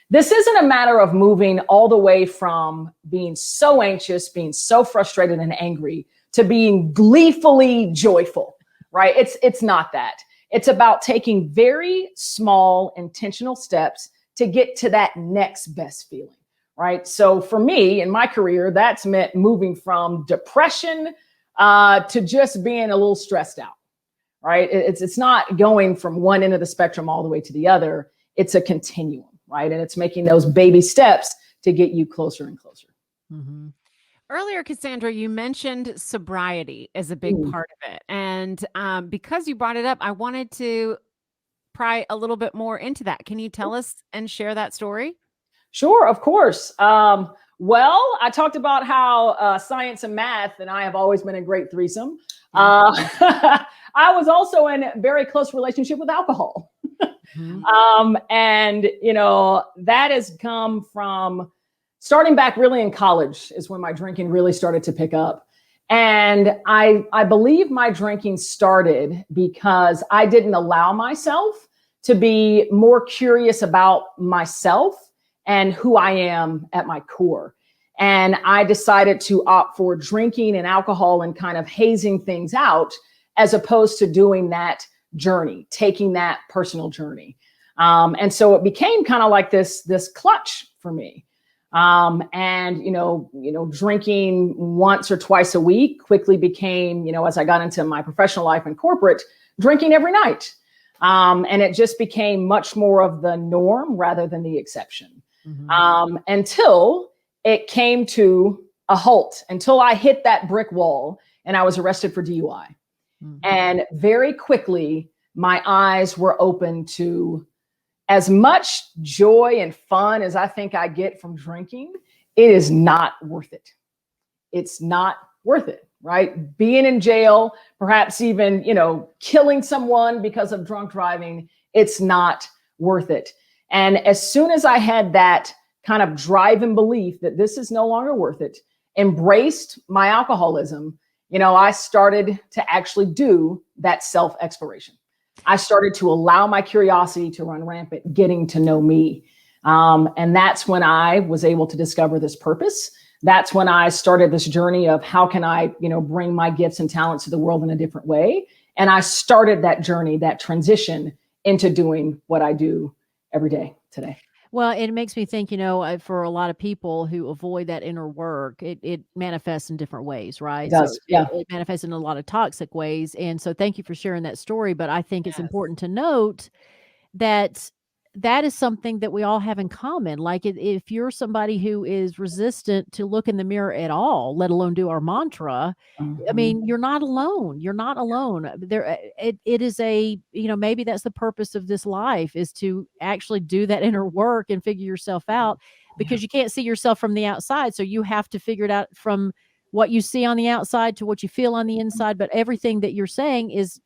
This isn't a matter of moving all the way from being so anxious, being so frustrated and angry to being gleefully joyful, right? It's not that. It's about taking very small intentional steps to get to that next best feeling, right? So for me in my career, that's meant moving from depression to just being a little stressed out, right? It's not going from one end of the spectrum all the way to the other. It's a continuum, right? And it's making those baby steps to get you closer and closer. Mm-hmm. Earlier, Cassandra, you mentioned sobriety as a big part of it. And because you brought it up, I wanted to pry a little bit more into that. Can you tell us and share that story? Sure, of course. Well, I talked about how science and math and I have always been a great threesome. I was also in a very close relationship with alcohol. And, you know, that has come from starting back really in college is when my drinking really started to pick up. And I believe my drinking started because I didn't allow myself to be more curious about myself and who I am at my core. And I decided to opt for drinking and alcohol and kind of hazing things out as opposed to doing that journey, taking that personal journey. And so it became kind of like this clutch for me. And, you know, drinking once or twice a week quickly became, you know, as I got into my professional life and corporate, drinking every night. And it just became much more of the norm rather than the exception. Until it came to a halt, until I hit that brick wall and I was arrested for DUI. And very quickly, my eyes were open to as much joy and fun as I think I get from drinking. It is not worth it. It's not worth it, right? Being in jail, perhaps even, you know, killing someone because of drunk driving, it's not worth it. And as soon as I had that kind of drive and belief that this is no longer worth it, embraced my alcoholism, you know, I started to actually do that self-exploration. I started to allow my curiosity to run rampant, getting to know me. And that's when I was able to discover this purpose. That's when I started this journey of how can I, you know, bring my gifts and talents to the world in a different way. And I started that journey, that transition into doing what I do every day today. Well, it makes me think, you know, for a lot of people who avoid that inner work, it manifests in different ways, right? It does, So yeah. it manifests in a lot of toxic ways. And so thank you for sharing that story. But I think it's important to note that that is something that we all have in common. Like if you're somebody who is resistant to look in the mirror at all, let alone do our mantra, I mean, you're not alone. You're not alone. It is a, you know, maybe that's the purpose of this life, is to actually do that inner work and figure yourself out, because you can't see yourself from the outside. So you have to figure it out from what you see on the outside to what you feel on the inside. But everything that you're saying is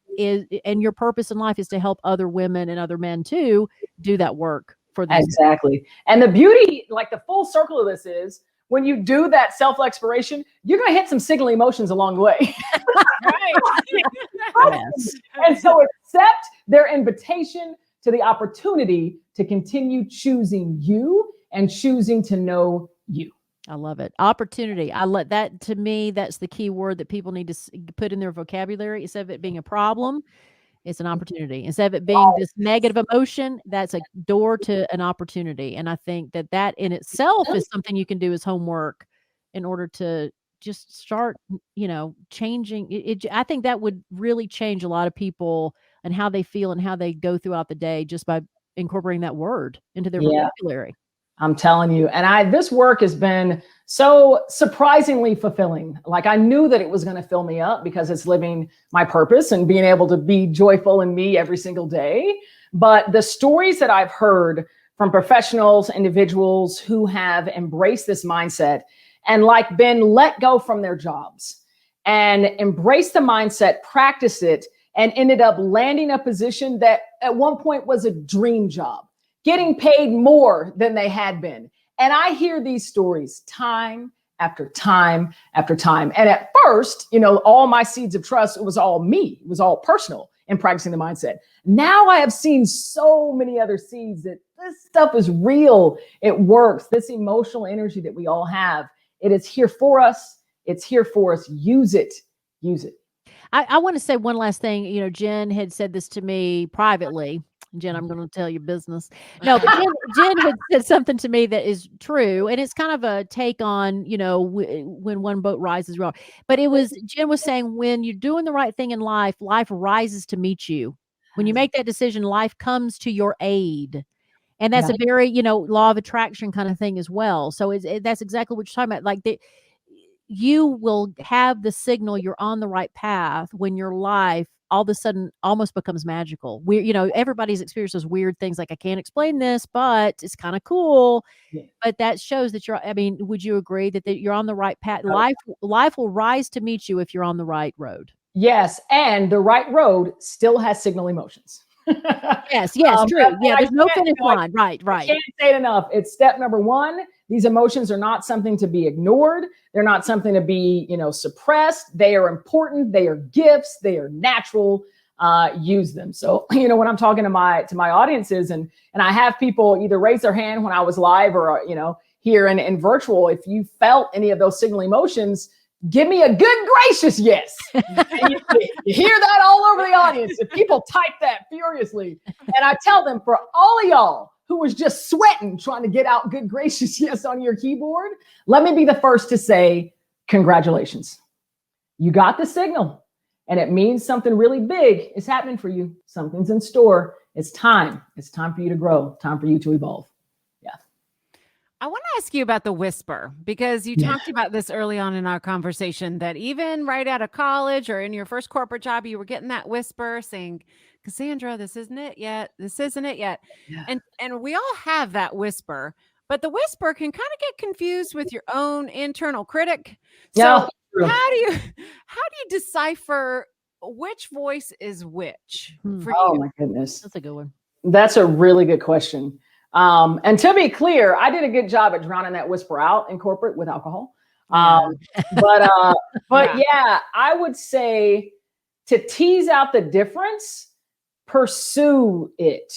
and your purpose in life is to help other women and other men too do that work for themselves. Exactly. And the beauty, like the full circle of this is when you do that self-exploration, you're going to hit some signaling emotions along the way. Yes. And so accept their invitation to the opportunity to continue choosing you and choosing to know you. I love it. Opportunity. I let that, to me, that's the key word that people need to put in their vocabulary. Instead of it being a problem, it's an opportunity. Instead of it being this negative emotion, that's a door to an opportunity. And I think that that in itself is something you can do as homework in order to just start, you know, changing it. I think that would really change a lot of people and how they feel and how they go throughout the day just by incorporating that word into their vocabulary. I'm telling you. And this work has been so surprisingly fulfilling. Like I knew that it was going to fill me up because it's living my purpose and being able to be joyful in me every single day. But the stories that I've heard from professionals, individuals who have embraced this mindset and like been let go from their jobs and embraced the mindset, practice it, and ended up landing a position that at one point was a dream job, getting paid more than they had been. And I hear these stories time after time after time. And at first, you know, all my seeds of trust, it was all me. It was all personal. and practicing the mindset. Now I have seen so many other seeds that this stuff is real. It works. This emotional energy that we all have, it is here for us. It's here for us. Use it. Use it. I want to say one last thing. You know, Jen had said this to me privately. Jen, I'm going to tell you business. No, but Jen had said something to me that is true. And it's kind of a take on, you know, when one boat rises wrong. But it was, Jen was saying, when you're doing the right thing in life, life rises to meet you. When you make that decision, life comes to your aid. And that's a very, you know, law of attraction kind of thing as well. So that's exactly what you're talking about. Like you will have the signal you're on the right path when your life all of a sudden almost becomes magical. You know, everybody's experiences weird things like, I can't explain this, but it's kind of cool. Yeah. But that shows that I mean, would you agree that you're on the right path? Life will rise to meet you if you're on the right road. Yes. And the right road still has signal emotions. Yes, true. Yeah, there's no finish line. Right. I can't say it enough. It's step number one. These emotions are not something to be ignored. They're not something to be, you know, suppressed. They are important. They are gifts. They are natural. Use them. So, you know, when I'm talking to my audiences and I have people either raise their hand when I was live or, you know, here in virtual, if you felt any of those signal emotions, give me a good gracious yes. And you hear that all over the audience. If people type that furiously, and I tell them, for all of y'all who was just sweating trying to get out good gracious yes on your keyboard, let me be the first to say, congratulations. You got the signal, and it means something really big is happening for you. Something's in store. It's time. It's time for you to grow. Time for you to evolve. I want to ask you about the whisper, because you talked about this early on in our conversation, that even right out of college or in your first corporate job, you were getting that whisper saying, Cassandra, this isn't it yet. This isn't it yet. Yeah. And we all have that whisper, but the whisper can kind of get confused with your own internal critic. So how do you decipher which voice is which for you? Oh my goodness. That's a good one. That's a really good question. And to be clear, I did a good job at drowning that whisper out in corporate with alcohol. But yeah, I would say to tease out the difference, pursue it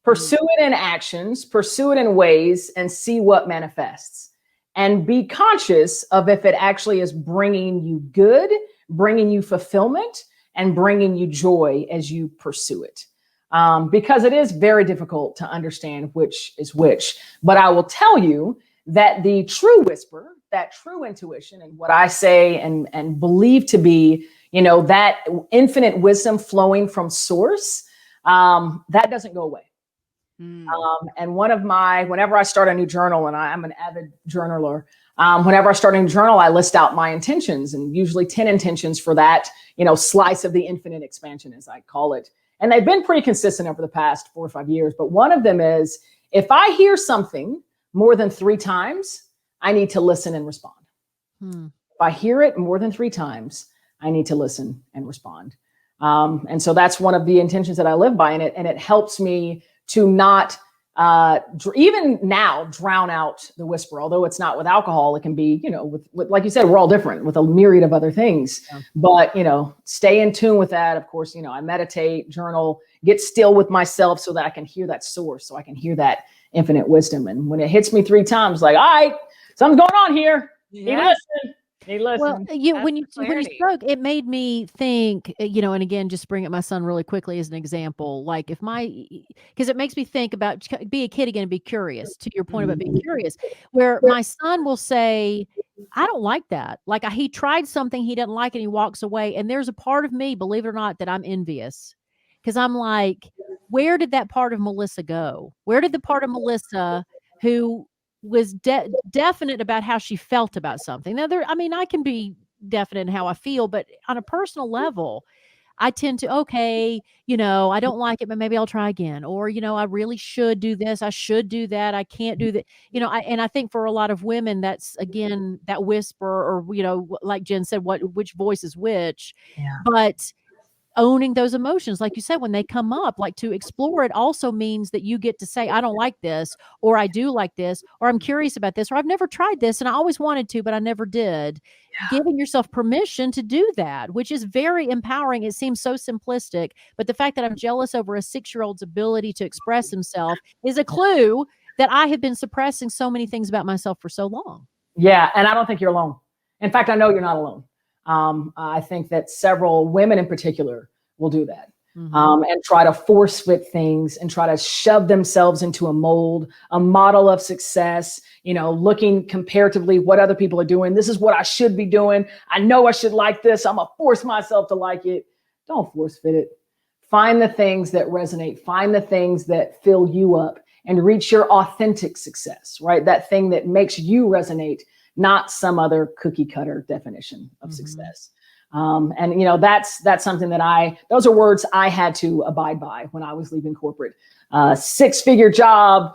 in actions, pursue it in ways, and see what manifests, and be conscious of if it actually is bringing you good, bringing you fulfillment, and bringing you joy as you pursue it. Because it is very difficult to understand which is which. But I will tell you that the true whisper, that true intuition, and what I say and believe to be, you know, that infinite wisdom flowing from source, that doesn't go away. And whenever I start a new journal, and I'm an avid journaler, whenever I start a new journal, I list out my intentions, and usually 10 intentions for that, you know, slice of the infinite expansion, as I call it. And they've been pretty consistent over the past 4 or 5 years. But one of them is, if I hear something more than 3 times, I need to listen and respond. If I hear it more than 3 times, I need to listen and respond. And so that's one of the intentions that I live by in it. And it helps me to not, even now, drown out the whisper. Although it's not with alcohol, it can be, you know, with like you said, we're all different with a myriad of other things. Yeah. But, you know, stay in tune with that. Of course, you know, I meditate, journal, get still with myself so that I can hear that source, so I can hear that infinite wisdom. And when it hits me 3 times, like, all right, something's going on here. Yeah. Well, when you spoke, it made me think, you know, and again, just bring up my son really quickly as an example. Like because it makes me think about be a kid again and be curious, to your point about being curious, where my son will say, I don't like that. Like he tried something he didn't like and he walks away. And there's a part of me, believe it or not, that I'm envious, because I'm like, where did that part of Melissa go? Where did the part of Melissa who was definite about how she felt about something? Now, I can be definite in how I feel, but on a personal level, I tend to, okay, you know, I don't like it, but maybe I'll try again. Or, you know, I really should do this. I should do that. I can't do that. You know, I think for a lot of women, that's, again, that whisper, or, you know, like Jen said, which voice is which. Yeah. But owning those emotions. Like you said, when they come up, like to explore it also means that you get to say, I don't like this, or I do like this, or I'm curious about this, or I've never tried this and I always wanted to, but I never did. Giving yourself permission to do that, which is very empowering. It seems so simplistic, but the fact that I'm jealous over a 6-year-old's ability to express himself is a clue that I have been suppressing so many things about myself for so long. Yeah. And I don't think you're alone. In fact, I know you're not alone. I think that several women in particular will do that. And try to force fit things and try to shove themselves into a mold, a model of success, looking comparatively what other people are doing. This is what I should be doing. I know I should like this. I'm going to force myself to like it. Don't force fit it. Find the things that resonate. Find the things that fill you up and reach your authentic success, right? That thing that makes you resonate, not some other cookie cutter definition of success. And that's something that those are words I had to abide by when I was leaving corporate. 6-figure job,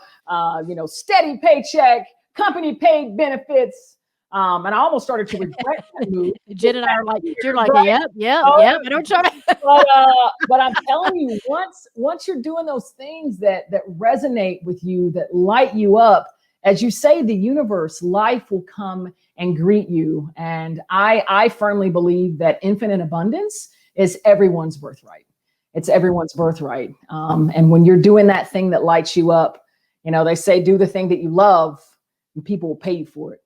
steady paycheck, company paid benefits. And I almost started to regret that move. Jen and I are like, you're like, right? yep. I don't try. But I'm telling you, once you're doing those things that resonate with you, that light you up, as you say, the universe, life will come and greet you. And I firmly believe that infinite abundance is everyone's birthright. It's everyone's birthright. And when you're doing that thing that lights you up, they say, do the thing that you love and people will pay you for it,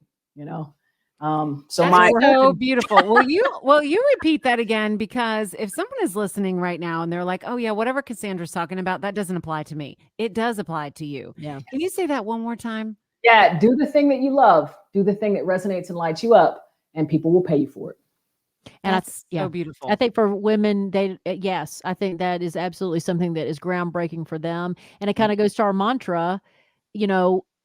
So that's so beautiful. Will you repeat that again? Because if someone is listening right now and they're like, oh yeah, whatever Cassandra's talking about, that doesn't apply to me. It does apply to you. Yeah. Can you say that one more time? Yeah. Do the thing that you love. Do the thing that resonates and lights you up, and people will pay you for it. And that's so beautiful. I think for women, yes, I think that is absolutely something that is groundbreaking for them. And it kind of goes to our mantra,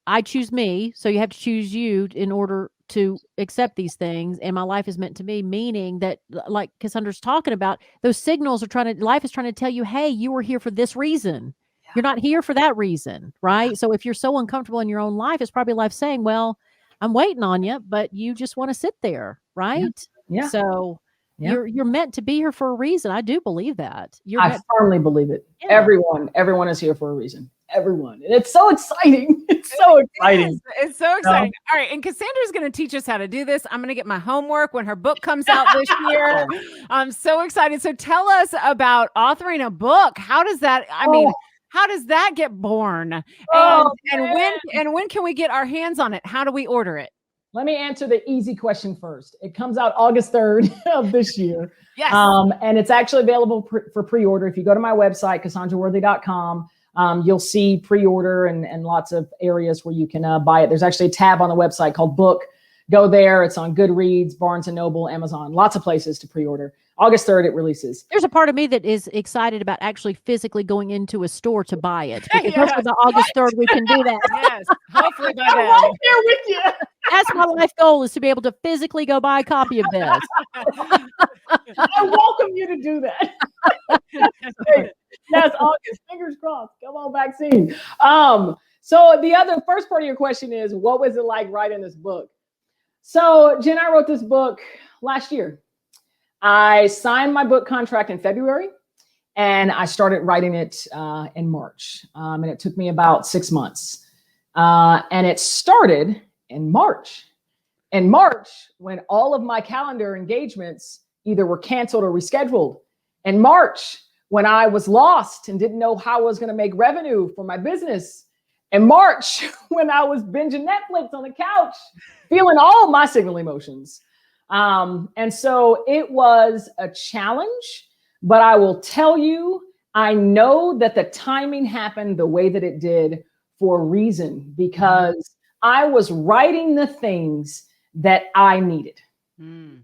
I choose me. So you have to choose you in order to accept these things. And my life is meant to be, meaning that, like Cassandra's talking about, those signals life is trying to tell you, hey, you were here for this reason. You're not here for that reason, right? So if you're so uncomfortable in your own life, it's probably life saying, well, I'm waiting on you, but you just want to sit there, right? Yeah. So you're meant to be here for a reason. I do believe that. I firmly believe it. Yeah. Everyone is here for a reason. Everyone. And it's so exciting. It's so exciting. It's so exciting. All right. And Cassandra's going to teach us how to do this. I'm going to get my homework when her book comes out this year. I'm so excited. So tell us about authoring a book. How does that, how does that get born? And when can we get our hands on it? How do we order it? Let me answer the easy question first. It comes out August 3rd of this year. Yes. And it's actually available for pre-order. If you go to my website, CassandraWorthy.com, you'll see pre-order and lots of areas where you can buy it. There's actually a tab on the website called Book. Go there. It's on Goodreads, Barnes & Noble, Amazon, lots of places to pre-order. August 3rd, it releases. There's a part of me that is excited about actually physically going into a store to buy it. Because hopefully by August 3rd, we can do that. Yes, hopefully by then. I'm right there with you. That's my life goal, is to be able to physically go buy a copy of this. I welcome you to do that. Yes, August, fingers crossed. Come on, vaccine. So the first part of your question is, what was it like writing this book? So Jen, I wrote this book last year. I signed my book contract in February, and I started writing it in March. And it took me about 6 months. And it started in March. In March, when all of my calendar engagements either were canceled or rescheduled. In March, when I was lost and didn't know how I was going to make revenue for my business. In March, when I was binging Netflix on the couch, feeling all my signal emotions. And so it was a challenge, but I will tell you, I know that the timing happened the way that it did for a reason, because I was writing the things that I needed,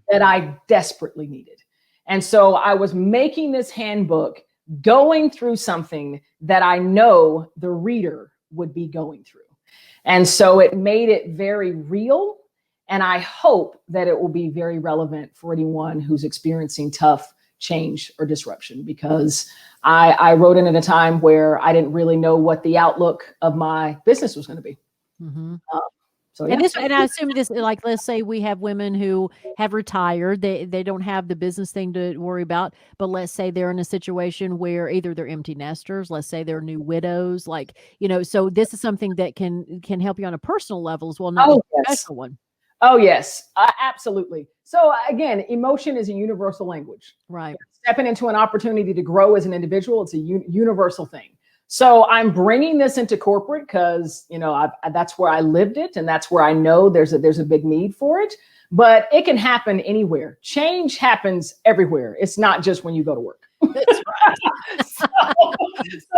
that I desperately needed. And so I was making this handbook, going through something that I know the reader would be going through. And so it made it very real. And I hope that it will be very relevant for anyone who's experiencing tough change or disruption, because I wrote it at a time where I didn't really know what the outlook of my business was going to be. So And I assume this, like, let's say we have women who have retired, they don't have the business thing to worry about, but let's say they're in a situation where either they're empty nesters, let's say they're new widows, like, so this is something that can help you on a personal level as well, not just a professional one. Oh, yes, absolutely. So again, emotion is a universal language. Right. Stepping into an opportunity to grow as an individual, it's a universal thing. So I'm bringing this into corporate because, that's where I lived it. And that's where I know there's a big need for it. But it can happen anywhere. Change happens everywhere. It's not just when you go to work. That's right. So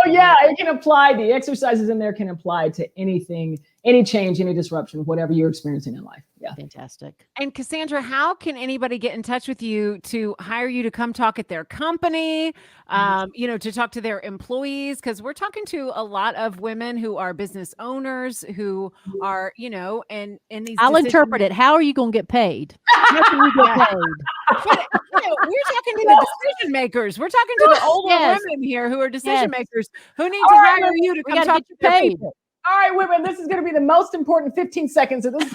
yeah, it can apply. The exercises in there can apply to anything, any change, any disruption, whatever you're experiencing in life. Yeah. Fantastic. And Cassandra, how can anybody get in touch with you to hire you to come talk at their company, to talk to their employees? Because we're talking to a lot of women who are business owners who are, and in these. I'll interpret it. How are you going to get paid? How can you get paid? But, we're talking to the decision makers. We're talking to the older women here who are decision makers who need to hire you to come talk to their people. All right, women, this is going to be the most important 15 seconds of this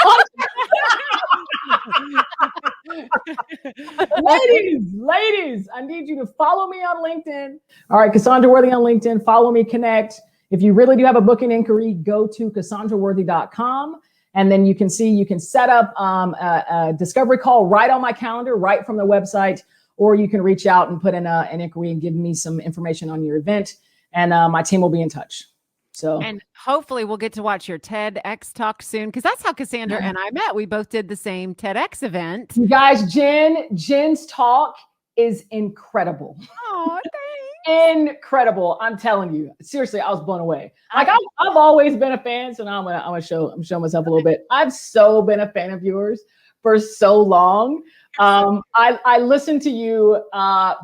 ladies, I need you to follow me on LinkedIn. All right, Cassandra Worthy on LinkedIn. Follow me, connect. If you really do have a booking inquiry, go to CassandraWorthy.com. And then you can set up a discovery call right on my calendar, right from the website, or you can reach out and put in an inquiry and give me some information on your event. And my team will be in touch. So, and hopefully we'll get to watch your TEDx talk soon, because that's how Cassandra and I met. We both did the same TEDx event. You guys, Jen's talk is incredible. Oh, thanks. Incredible. I'm telling you, seriously, I was blown away. Like I've always been a fan, so now I'm show myself a little bit. I've so been a fan of yours for so long. I listened to you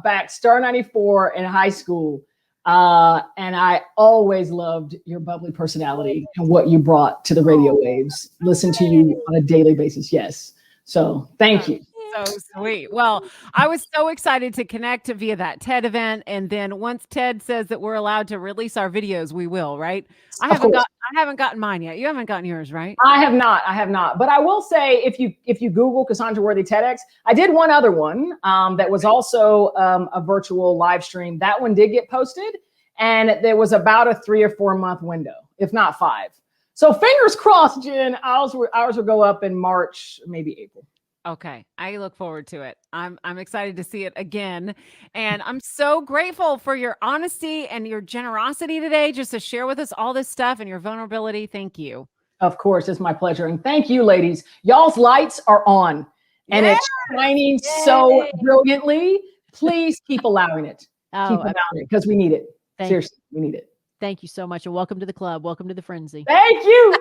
back Star 94 in high school. And I always loved your bubbly personality and what you brought to the radio waves. Listen to you on a daily basis. Yes. So thank you. So sweet. Well, I was so excited to connect via that TED event. And then once TED says that we're allowed to release our videos, we will, right? I haven't gotten mine yet. You haven't gotten yours, right? I have not. But I will say, if you Google Cassandra Worthy TEDx, I did one other one that was also a virtual live stream. That one did get posted, and there was about a 3 or 4 month window, if not 5. So fingers crossed, Jen. Ours will go up in March, maybe April. Okay. I look forward to it. I'm excited to see it again. And I'm so grateful for your honesty and your generosity today, just to share with us all this stuff and your vulnerability. Thank you. Of course, it's my pleasure. And thank you, ladies. Y'all's lights are on and it's shining so brilliantly. Please keep allowing it. Keep allowing it, because we need it. Seriously, we need it. Thank you so much. And welcome to the club. Welcome to the Friendzy. Thank you.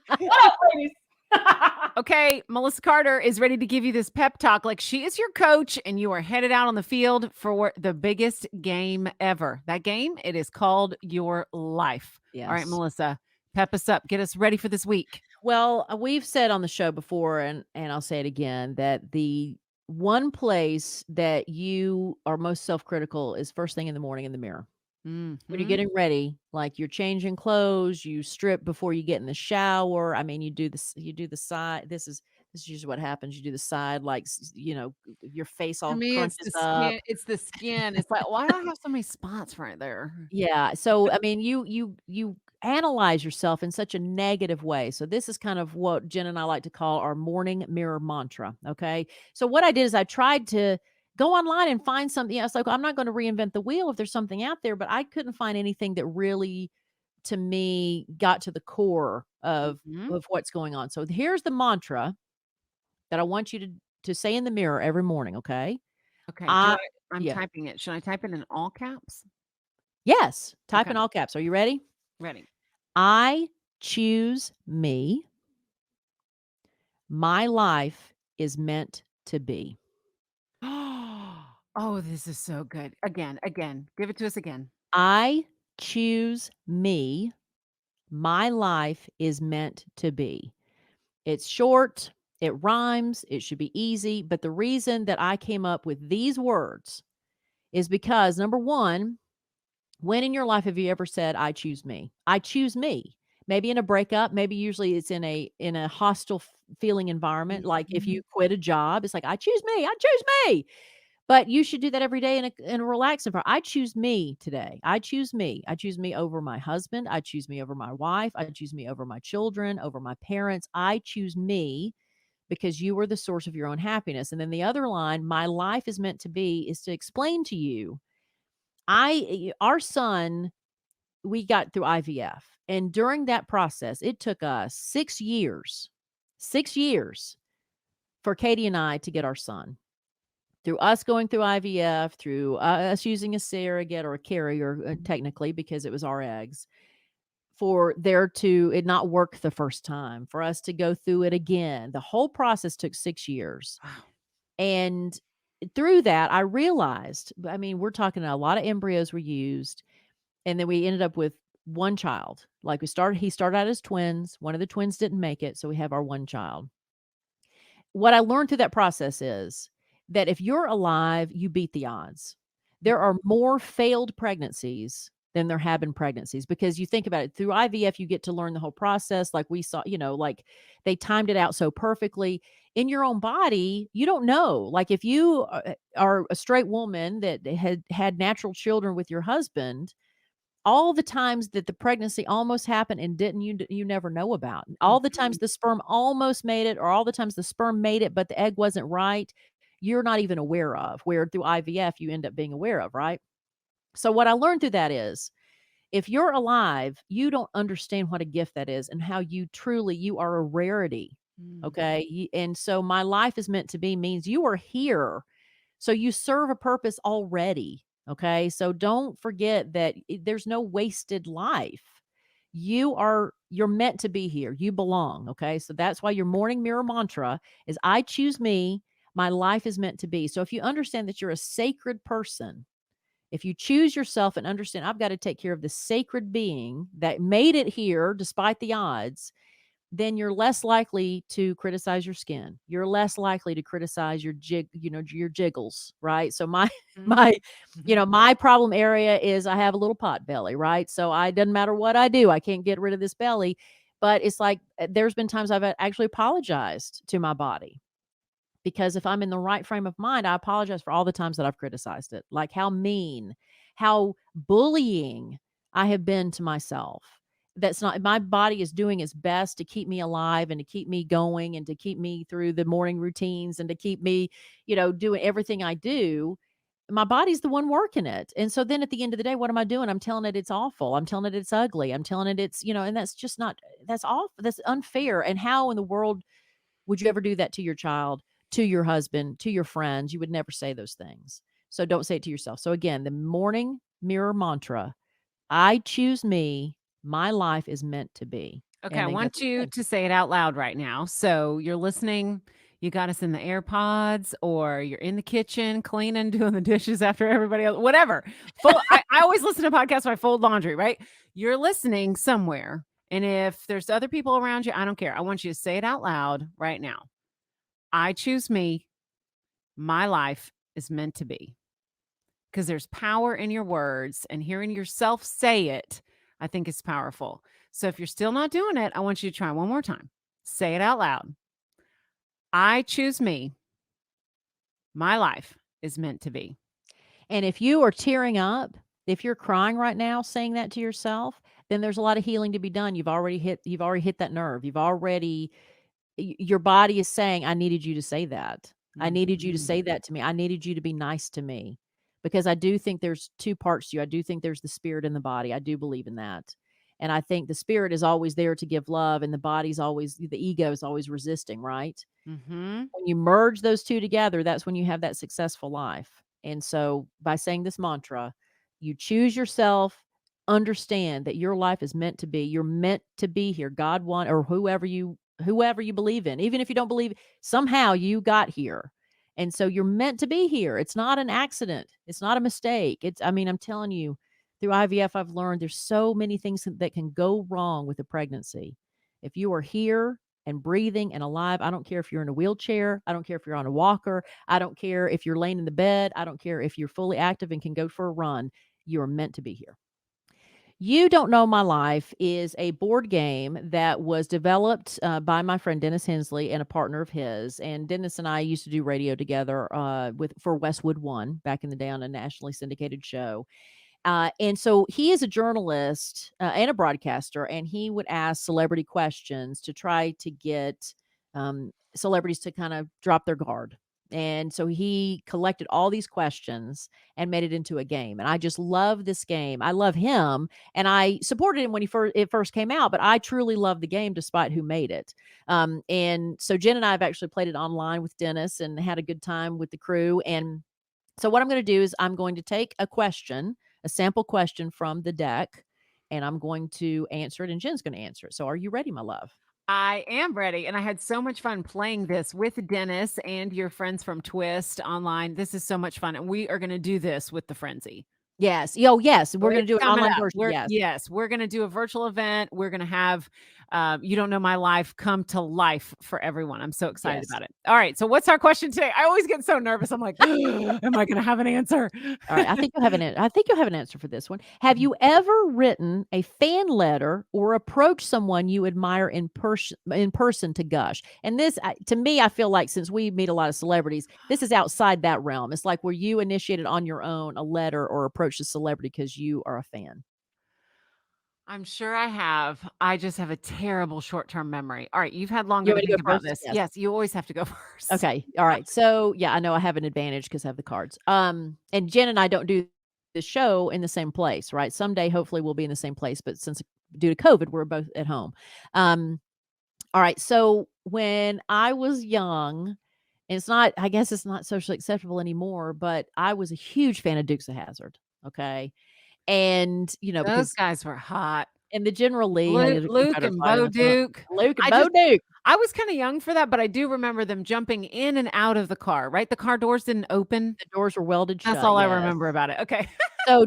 What up, ladies? Okay, Melissa Carter is ready to give you this pep talk like she is your coach, and you are headed out on the field for the biggest game ever. That game, it is called your life. Yes. All right, Melissa, pep us up. Get us ready for this week. Well, we've said on the show before, and I'll say it again, that the one place that you are most self-critical is first thing in the morning in the mirror. When you're getting ready, like you're changing clothes, you strip before you get in the shower. I mean, you do the side. This is usually what happens. You do the side, like, your face all crunches up. It's the skin. It's like, why do I have so many spots right there? Yeah. So, I mean, you analyze yourself in such a negative way. So this is kind of what Jen and I like to call our morning mirror mantra. Okay. So what I did is I tried to go online and find something. I was like, I'm not going to reinvent the wheel if there's something out there, but I couldn't find anything that really, to me, got to the core of what's going on. So here's the mantra that I want you to say in the mirror every morning. Okay. Okay. I'm typing it. Should I type it in all caps? Yes. Type in all caps. Are you ready? Ready. I choose me. My life is meant to be. Oh, this is so good. Again, give it to us again. I choose me. My life is meant to be. It's short. It rhymes. It should be easy. But the reason that I came up with these words is because, number one, when in your life have you ever said, I choose me? I choose me maybe in a breakup, maybe usually it's in a hostile feeling environment. Like if you quit a job, it's like, I choose me. But you should do that every day in a relaxed environment. I choose me today. I choose me. I choose me over my husband. I choose me over my wife. I choose me over my children, over my parents. I choose me because you are the source of your own happiness. And then the other line, my life is meant to be, is to explain to you, our son, we got through IVF. And during that process, it took us 6 years for Katie and I to get our son. Through us going through IVF, through us using a surrogate or a carrier, technically, because it was our eggs, for it not work the first time, for us to go through it again. The whole process took 6 years. Wow. And through that, I realized, I mean, we're talking a lot of embryos were used. And then we ended up with one child. Like he started out as twins. One of the twins didn't make it. So we have our one child. What I learned through that process is that if you're alive, you beat the odds. There are more failed pregnancies than there have been pregnancies, because you think about it, through IVF, you get to learn the whole process. Like we saw, like they timed it out so perfectly. In your own body, you don't know. Like if you are a straight woman that had natural children with your husband, all the times that the pregnancy almost happened and didn't, you never know about. All the times the sperm almost made it, or all the times the sperm made it but the egg wasn't right, you're not even aware of, where through IVF you end up being aware of, right? So what I learned through that is, if you're alive, you don't understand what a gift that is, and how you are a rarity. Okay. And so my life is meant to be means you are here. So you serve a purpose already. Okay. So don't forget that there's no wasted life. You're meant to be here. You belong. Okay. So that's why your morning mirror mantra is, I choose me. My life is meant to be. So if you understand that you're a sacred person, if you choose yourself and understand, I've got to take care of the sacred being that made it here despite the odds, then you're less likely to criticize your skin. You're less likely to criticize your your jiggles, right? So my problem area is I have a little pot belly, right? So doesn't matter what I do, I can't get rid of this belly. But it's like, there's been times I've actually apologized to my body, because if I'm in the right frame of mind, I apologize for all the times that I've criticized it, like how mean, how bullying I have been to myself. That's not, my body is doing its best to keep me alive and to keep me going and to keep me through the morning routines and to keep me, doing everything I do. My body's the one working it. And so then at the end of the day, what am I doing? I'm telling it it's awful. I'm telling it it's ugly. I'm telling it it's, and that's just not, that's awful. That's unfair. And how in the world would you ever do that to your child, to your husband, to your friends? You would never say those things. So don't say it to yourself. So again, the morning mirror mantra, I choose me. My life is meant to be. Okay, I want you to say it out loud right now. So you're listening, you got us in the AirPods, or you're in the kitchen cleaning, doing the dishes after everybody else, whatever. I always listen to podcasts when I fold laundry, right? You're listening somewhere. And if there's other people around you, I don't care. I want you to say it out loud right now. I choose me. My life is meant to be. Because there's power in your words, and hearing yourself say it, I think is powerful. So if you're still not doing it, I want you to try one more time. Say it out loud. I choose me. My life is meant to be. And if you are tearing up, if you're crying right now, saying that to yourself, then there's a lot of healing to be done. You've already hit that nerve. Your body is saying, I needed you to say that. I needed you to say that to me. I needed you to be nice to me, because I do think there's two parts to you. I do think there's the spirit and the body. I do believe in that. And I think the spirit is always there to give love, and the ego is always resisting, right? Mm-hmm. When you merge those two together, that's when you have that successful life. And so by saying this mantra, you choose yourself, understand that your life is meant to be. You're meant to be here. God want, or whoever you believe in, even if you don't believe, somehow you got here. And so you're meant to be here. It's not an accident. It's not a mistake. I'm telling you, through IVF, I've learned there's so many things that can go wrong with a pregnancy. If you are here and breathing and alive, I don't care if you're in a wheelchair. I don't care if you're on a walker. I don't care if you're laying in the bed. I don't care if you're fully active and can go for a run. You are meant to be here. You Don't Know My Life is a board game that was developed by my friend Dennis Hensley and a partner of his. And Dennis and I used to do radio together for Westwood One back in the day on a nationally syndicated show. And so he is a journalist and a broadcaster, and he would ask celebrity questions to try to get celebrities to kind of drop their guard. And so he collected all these questions and made it into a game. And I just love this game. I love him, and I supported him when it first came out. But I truly love the game, despite who made it. And so Jen and I have actually played it online with Dennis and had a good time with the crew. And so what I'm going to do is I'm going to take a sample question from the deck, and I'm going to answer it, and Jen's going to answer it. So are you ready, my love? I am ready. And I had so much fun playing this with Dennis and your friends from Twist online. This is so much fun. And we are going to do this with the Friendzy. Yes. Oh, yes. We're going It's to do an coming online up. version. Yes. Yes, we're going to do a virtual event. We're going to have You Don't Know My Life come to life for everyone. I'm so excited Yes. about it. All right. So what's our question today? I always get so nervous. I'm like, am I going to have an answer? All right. I think you'll have an answer for this one. Have you ever written a fan letter or approached someone you admire in person to gush? And this, to me, I feel like since we meet a lot of celebrities, this is outside that realm. It's like where you initiated on your own a letter or approached a celebrity because you are a fan. I'm sure I have. I just have a terrible short-term memory. All right, you've had longer You to want me to think go about first? this. Yes. Yes, you always have to go first. Okay. All right. So yeah, I know I have an advantage because I have the cards. And Jen and I don't do the show in the same place, right? Someday, hopefully, we'll be in the same place, but since due to COVID, we're both at home. All right. So when I was young, and I guess it's not socially acceptable anymore, but I was a huge fan of Dukes of Hazzard. Okay. And, Those because guys were hot. in the General Lee, honey, Luke there's a Luke Confederate and flag in Bo the front. Duke. Luke and I Bo just Duke. I was kinda young for that, but I do remember them jumping in and out of the car, right? The car doors didn't open. The doors were welded That's shut. all I Yes. remember about it. Okay. So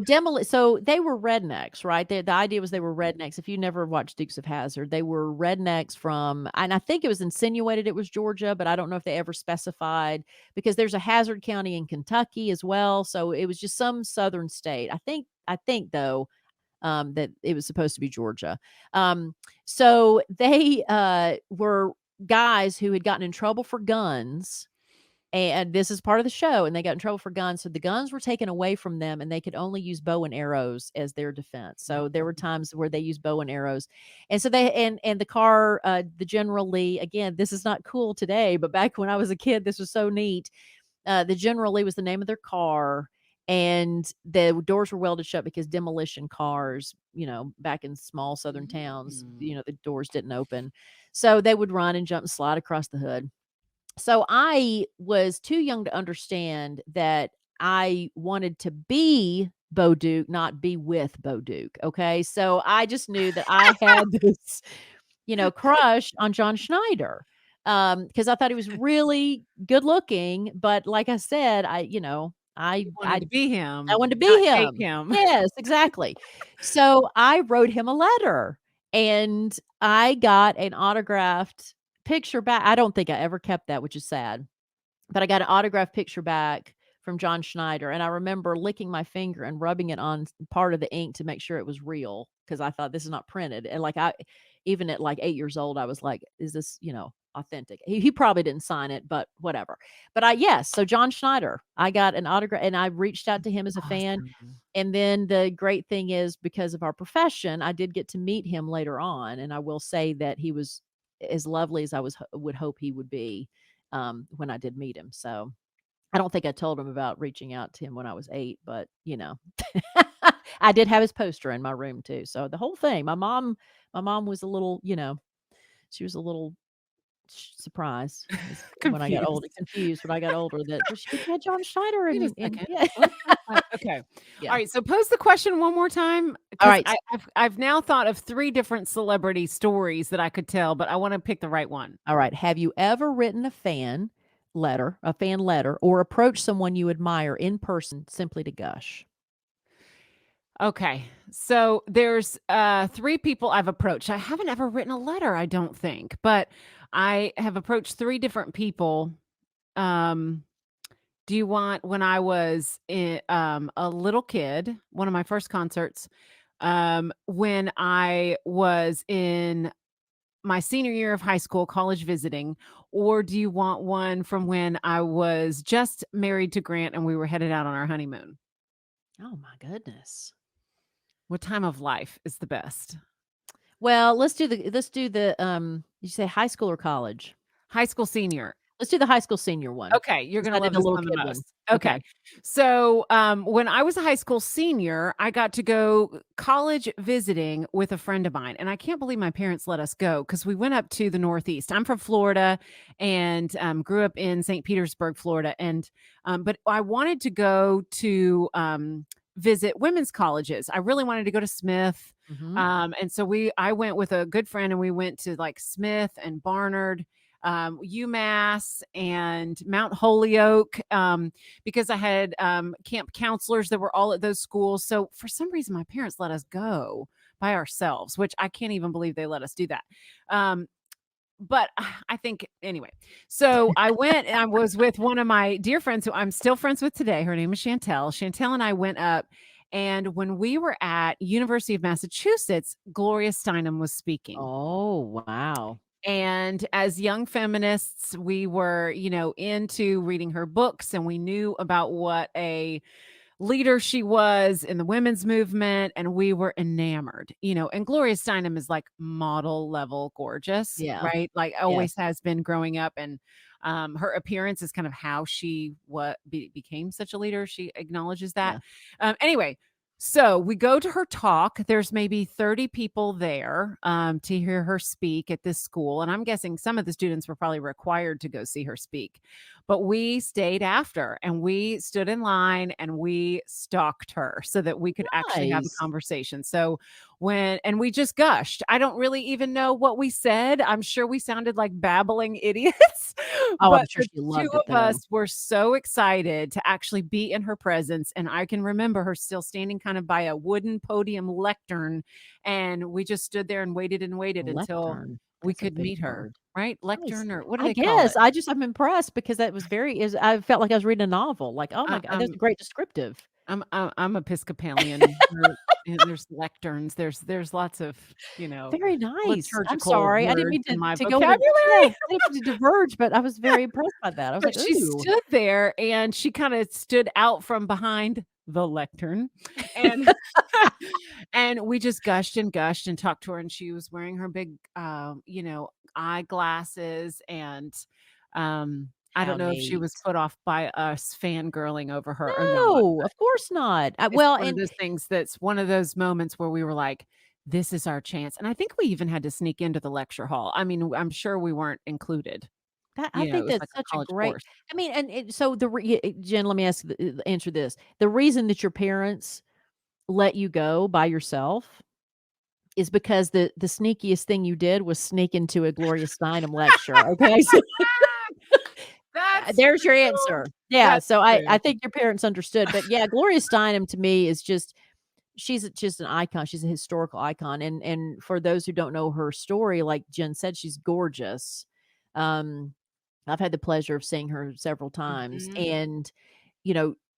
they were rednecks, right? The idea was they were rednecks. If you never watched Dukes of Hazzard, they were rednecks from, and I think it was insinuated it was Georgia, but I don't know if they ever specified, because there's a Hazard County in Kentucky as well. So it was just some southern state. I think though, that it was supposed to be Georgia. So they were guys who had gotten in trouble for guns, and this is part of the show, and they got in trouble for guns. So the guns were taken away from them, and they could only use bow and arrows as their defense. So there were times where they used bow and arrows. And so and the car, the General Lee, again, this is not cool today, but back when I was a kid, this was so neat. The General Lee was the name of their car, and the doors were welded shut because demolition cars, back in small southern towns, the doors didn't open. So they would run and jump and slide across the hood. So I was too young to understand that I wanted to be Bo Duke, not be with Bo Duke. Okay. So I just knew that I had this, crush on John Schneider. Because I thought he was really good looking. But like I said, You wanted to be him, I wanted to not be date him. him. Yes, exactly. So I wrote him a letter, and I got an autographed picture back. I don't think I ever kept that, which is sad. But I got an autographed picture back from John Schneider, and I remember licking my finger and rubbing it on part of the ink to make sure it was real, because I thought this is not printed. And even at like 8 years old, I was like, is this, authentic? He probably didn't sign it, but whatever. But yes, so John Schneider, I got an autograph, and I reached out to him as a fan. Awesome. And then the great thing is, because of our profession, I did get to meet him later on. And I will say that he was as lovely as I would hope he would be when I did meet him. So I don't think I told him about reaching out to him when I was 8, but I did have his poster in my room too. So the whole thing, my mom was a little, she was a little surprised when I got older, confused when I got older, that she had John Schneider Wait a and second. yeah. Okay. Yeah. All right. So pose the question one more time. All right. I've now thought of 3 different celebrity stories that I could tell, but I want to pick the right one. All right. Have you ever written a fan letter, or approached someone you admire in person simply to gush? Okay. So there's 3 people I've approached. I haven't ever written a letter, I don't think, but I have approached 3 different people. Do you want when I was a little kid, one of my first concerts, when I was in my senior year of high school, college visiting, or do you want one from when I was just married to Grant and we were headed out on our honeymoon? Oh my goodness. What time of life is the best? Well, let's do the you say high school or college? High school senior. Let's do the high school senior one. Okay, you're 'Cause gonna I did love the this little one the kid one. most. Okay. Okay. So, when I was a high school senior, I got to go college visiting with a friend of mine, and I can't believe my parents let us go because we went up to the Northeast. I'm from Florida and, grew up in St. Petersburg, Florida, and, but I wanted to go to, visit women's colleges. I really wanted to go to Smith, Mhm. and so I went with a good friend, and we went to, like, Smith and Barnard, UMass and Mount Holyoke, because I had camp counselors that were all at those schools. So for some reason, my parents let us go by ourselves, which I can't even believe they let us do that. But I think anyway. So I went and I was with one of my dear friends who I'm still friends with today. Her name is Chantel. Chantel and I went up, and when we were at University of Massachusetts, Gloria Steinem was speaking. Oh, wow. And as young feminists, we were, into reading her books, and we knew about what a leader she was in the women's movement, and we were enamored, and Gloria Steinem is like model level gorgeous, Yeah. right? Like Yes. always has been growing up. And her appearance is kind of how she became such a leader. She acknowledges that. Yeah. Anyway, so we go to her talk. There's maybe 30 people there to hear her speak at this school. And I'm guessing some of the students were probably required to go see her speak. But we stayed after, and we stood in line, and we stalked her so that we could actually have a Nice. conversation. So and we just gushed. I don't really even know what we said. I'm sure we sounded like babbling idiots, Oh, I'm but sure the she two loved it of though. us were so excited to actually be in her presence. And I can remember her still standing kind of by a wooden podium lectern. And we just stood there and waited until Lectern. we That's a could big meet her, word. right? Nice. Lectern, or what do I they call guess. it? I'm impressed because that was I felt like I was reading a novel. Like, oh my I, god, that's I'm a great descriptive. I'm Episcopalian. And there's lecterns. There's lots of, Very nice. I'm liturgical sorry. I didn't words mean in my to go yeah, vocabulary. I didn't mean to diverge, but I was very impressed by that. I was But like, she "Ooh." stood there, and she kinda stood out from behind the lectern, and and we just gushed and gushed and talked to her, and she was wearing her big, eyeglasses, and, I How don't know if she neat. was put off by us fangirling over her or not. No, of course not. It's Well, one of and those things that's one of those moments where we were like, "This is our chance," and I think we even had to sneak into the lecture hall. I mean, I'm sure we weren't included. I It think was that's like a such a college great course. I mean, so Jen, let me answer this. The reason that your parents let you go by yourself is because the sneakiest thing you did was sneak into a Gloria Steinem lecture, okay? So, That's there's your true. answer. Yeah, That's so I true. think your parents understood, but yeah, Gloria Steinem to me is she's just an icon, she's a historical icon, and for those who don't know her story, like Jen said, she's gorgeous. Um, I've had the pleasure of seeing her several times, Mhm. and,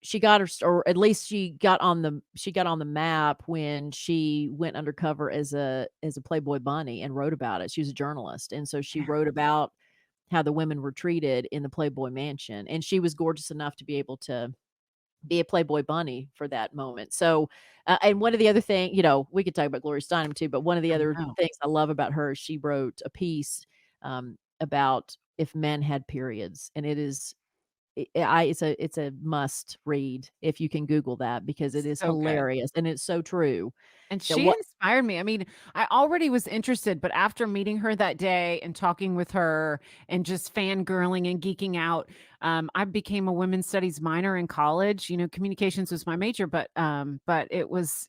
she got her or at least she got on the map when she went undercover as a Playboy bunny and wrote about it. She was a journalist, and so she Yeah. wrote about how the women were treated in the Playboy mansion, and she was gorgeous enough to be able to be a Playboy bunny for that moment. So, and one of the other we could talk about Gloria Steinem too, but one of the I other know. things I love about her is she wrote a piece about if men had periods, and it is it's a must read if you can Google that because it is So good. hilarious and it's so true And that she what inspired me. I mean, I already was interested, but after meeting her that day and talking with her and just fangirling and geeking out, I became a women's studies minor in college. Communications was my major, but it was,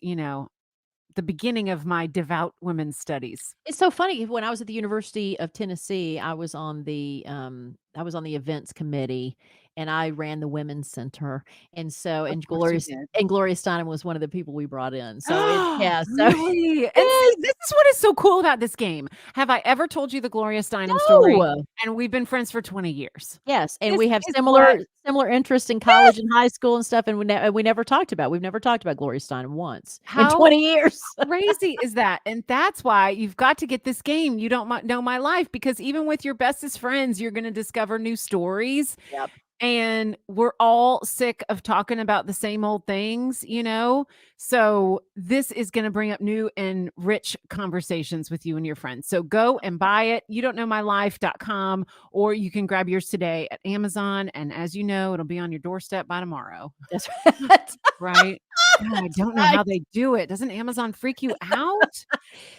the beginning of my devout women's studies. it's so funny when I was at the University of Tennessee, I was on the events committee and I ran the women's center. And so, Of and course you Gloria did. Steinem was one of the people we brought in. So yeah, so Really? And see, this is what is so cool about this game. Have I ever told you the Gloria Steinem story? no. And we've been friends for 20 years. Yes, and This we have is similar what interests in college and high school and stuff, and we never talked about we've never talked about Gloria Steinem once in How 20 years. crazy is that? And that's why you've got to get this game. You don't know my life, because even with your bestest friends, you're going to discover new stories. Yep. And we're all sick of talking about the same old things, you know? So this is going to bring up new and rich conversations with you and your friends. So go and buy it. You don't know mylife.com, or you can grab yours today at Amazon. And as you know, it'll be on your doorstep by tomorrow. That's right. Right? God, I don't know how they do it. Doesn't Amazon freak you out?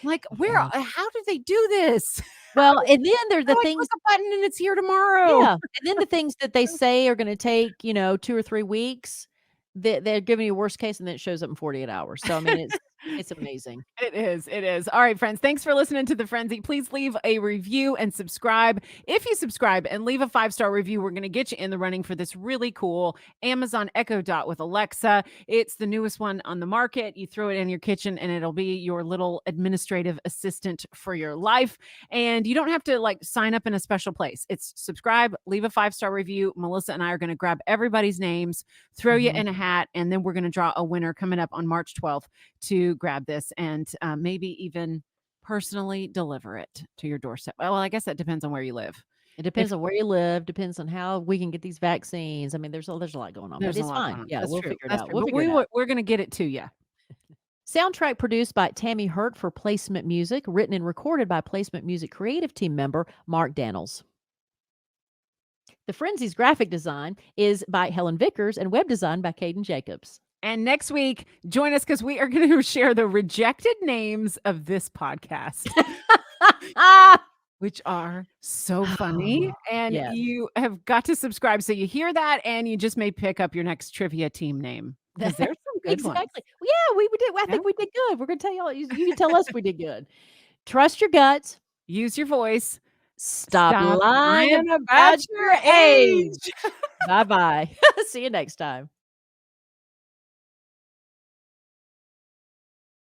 Like, how do they do this? Well, and then there's the Like, things click a button and it's here tomorrow. yeah, and then the things that they say are gonna take, 2 or 3 weeks, they're giving you worst case, and then it shows up in 48 hours. So, I mean, it's amazing. It is. It is. All right, friends. Thanks for listening to the Friendzy. Please leave a review and subscribe. If you subscribe and leave a 5-star review, we're going to get you in the running for this really cool Amazon Echo Dot with Alexa. It's the newest one on the market. You throw it in your kitchen and it'll be your little administrative assistant for your life. And you don't have to sign up in a special place. It's subscribe, leave a 5-star review. Melissa and I are going to grab everybody's names, throw you in a hat, and then we're going to draw a winner coming up on March 12th to grab this and maybe even personally deliver it to your doorstep. Well, I guess that depends on where you live. It depends on where you live, depends on how we can get these vaccines. I mean, there's a lot going on, but it's fine. Yeah, we'll figure it out. We're going to get it to you. Soundtrack produced by Tammy Hurt for Placement Music, written and recorded by Placement Music creative team member Mark Daniels. The Friendzy's graphic design is by Helen Vickers and web design by Caden Jacobs. And next week, join us because we are going to share the rejected names of this podcast, which are so funny. And you have got to subscribe so you hear that, and you just may pick up your next trivia team name. Because there's some good ones. Exactly. Well, yeah, we did. I think we did good. We're going to tell y'all. You can tell us we did good. Trust your guts. Use your voice. Stop lying about your age. Bye-bye. See you next time.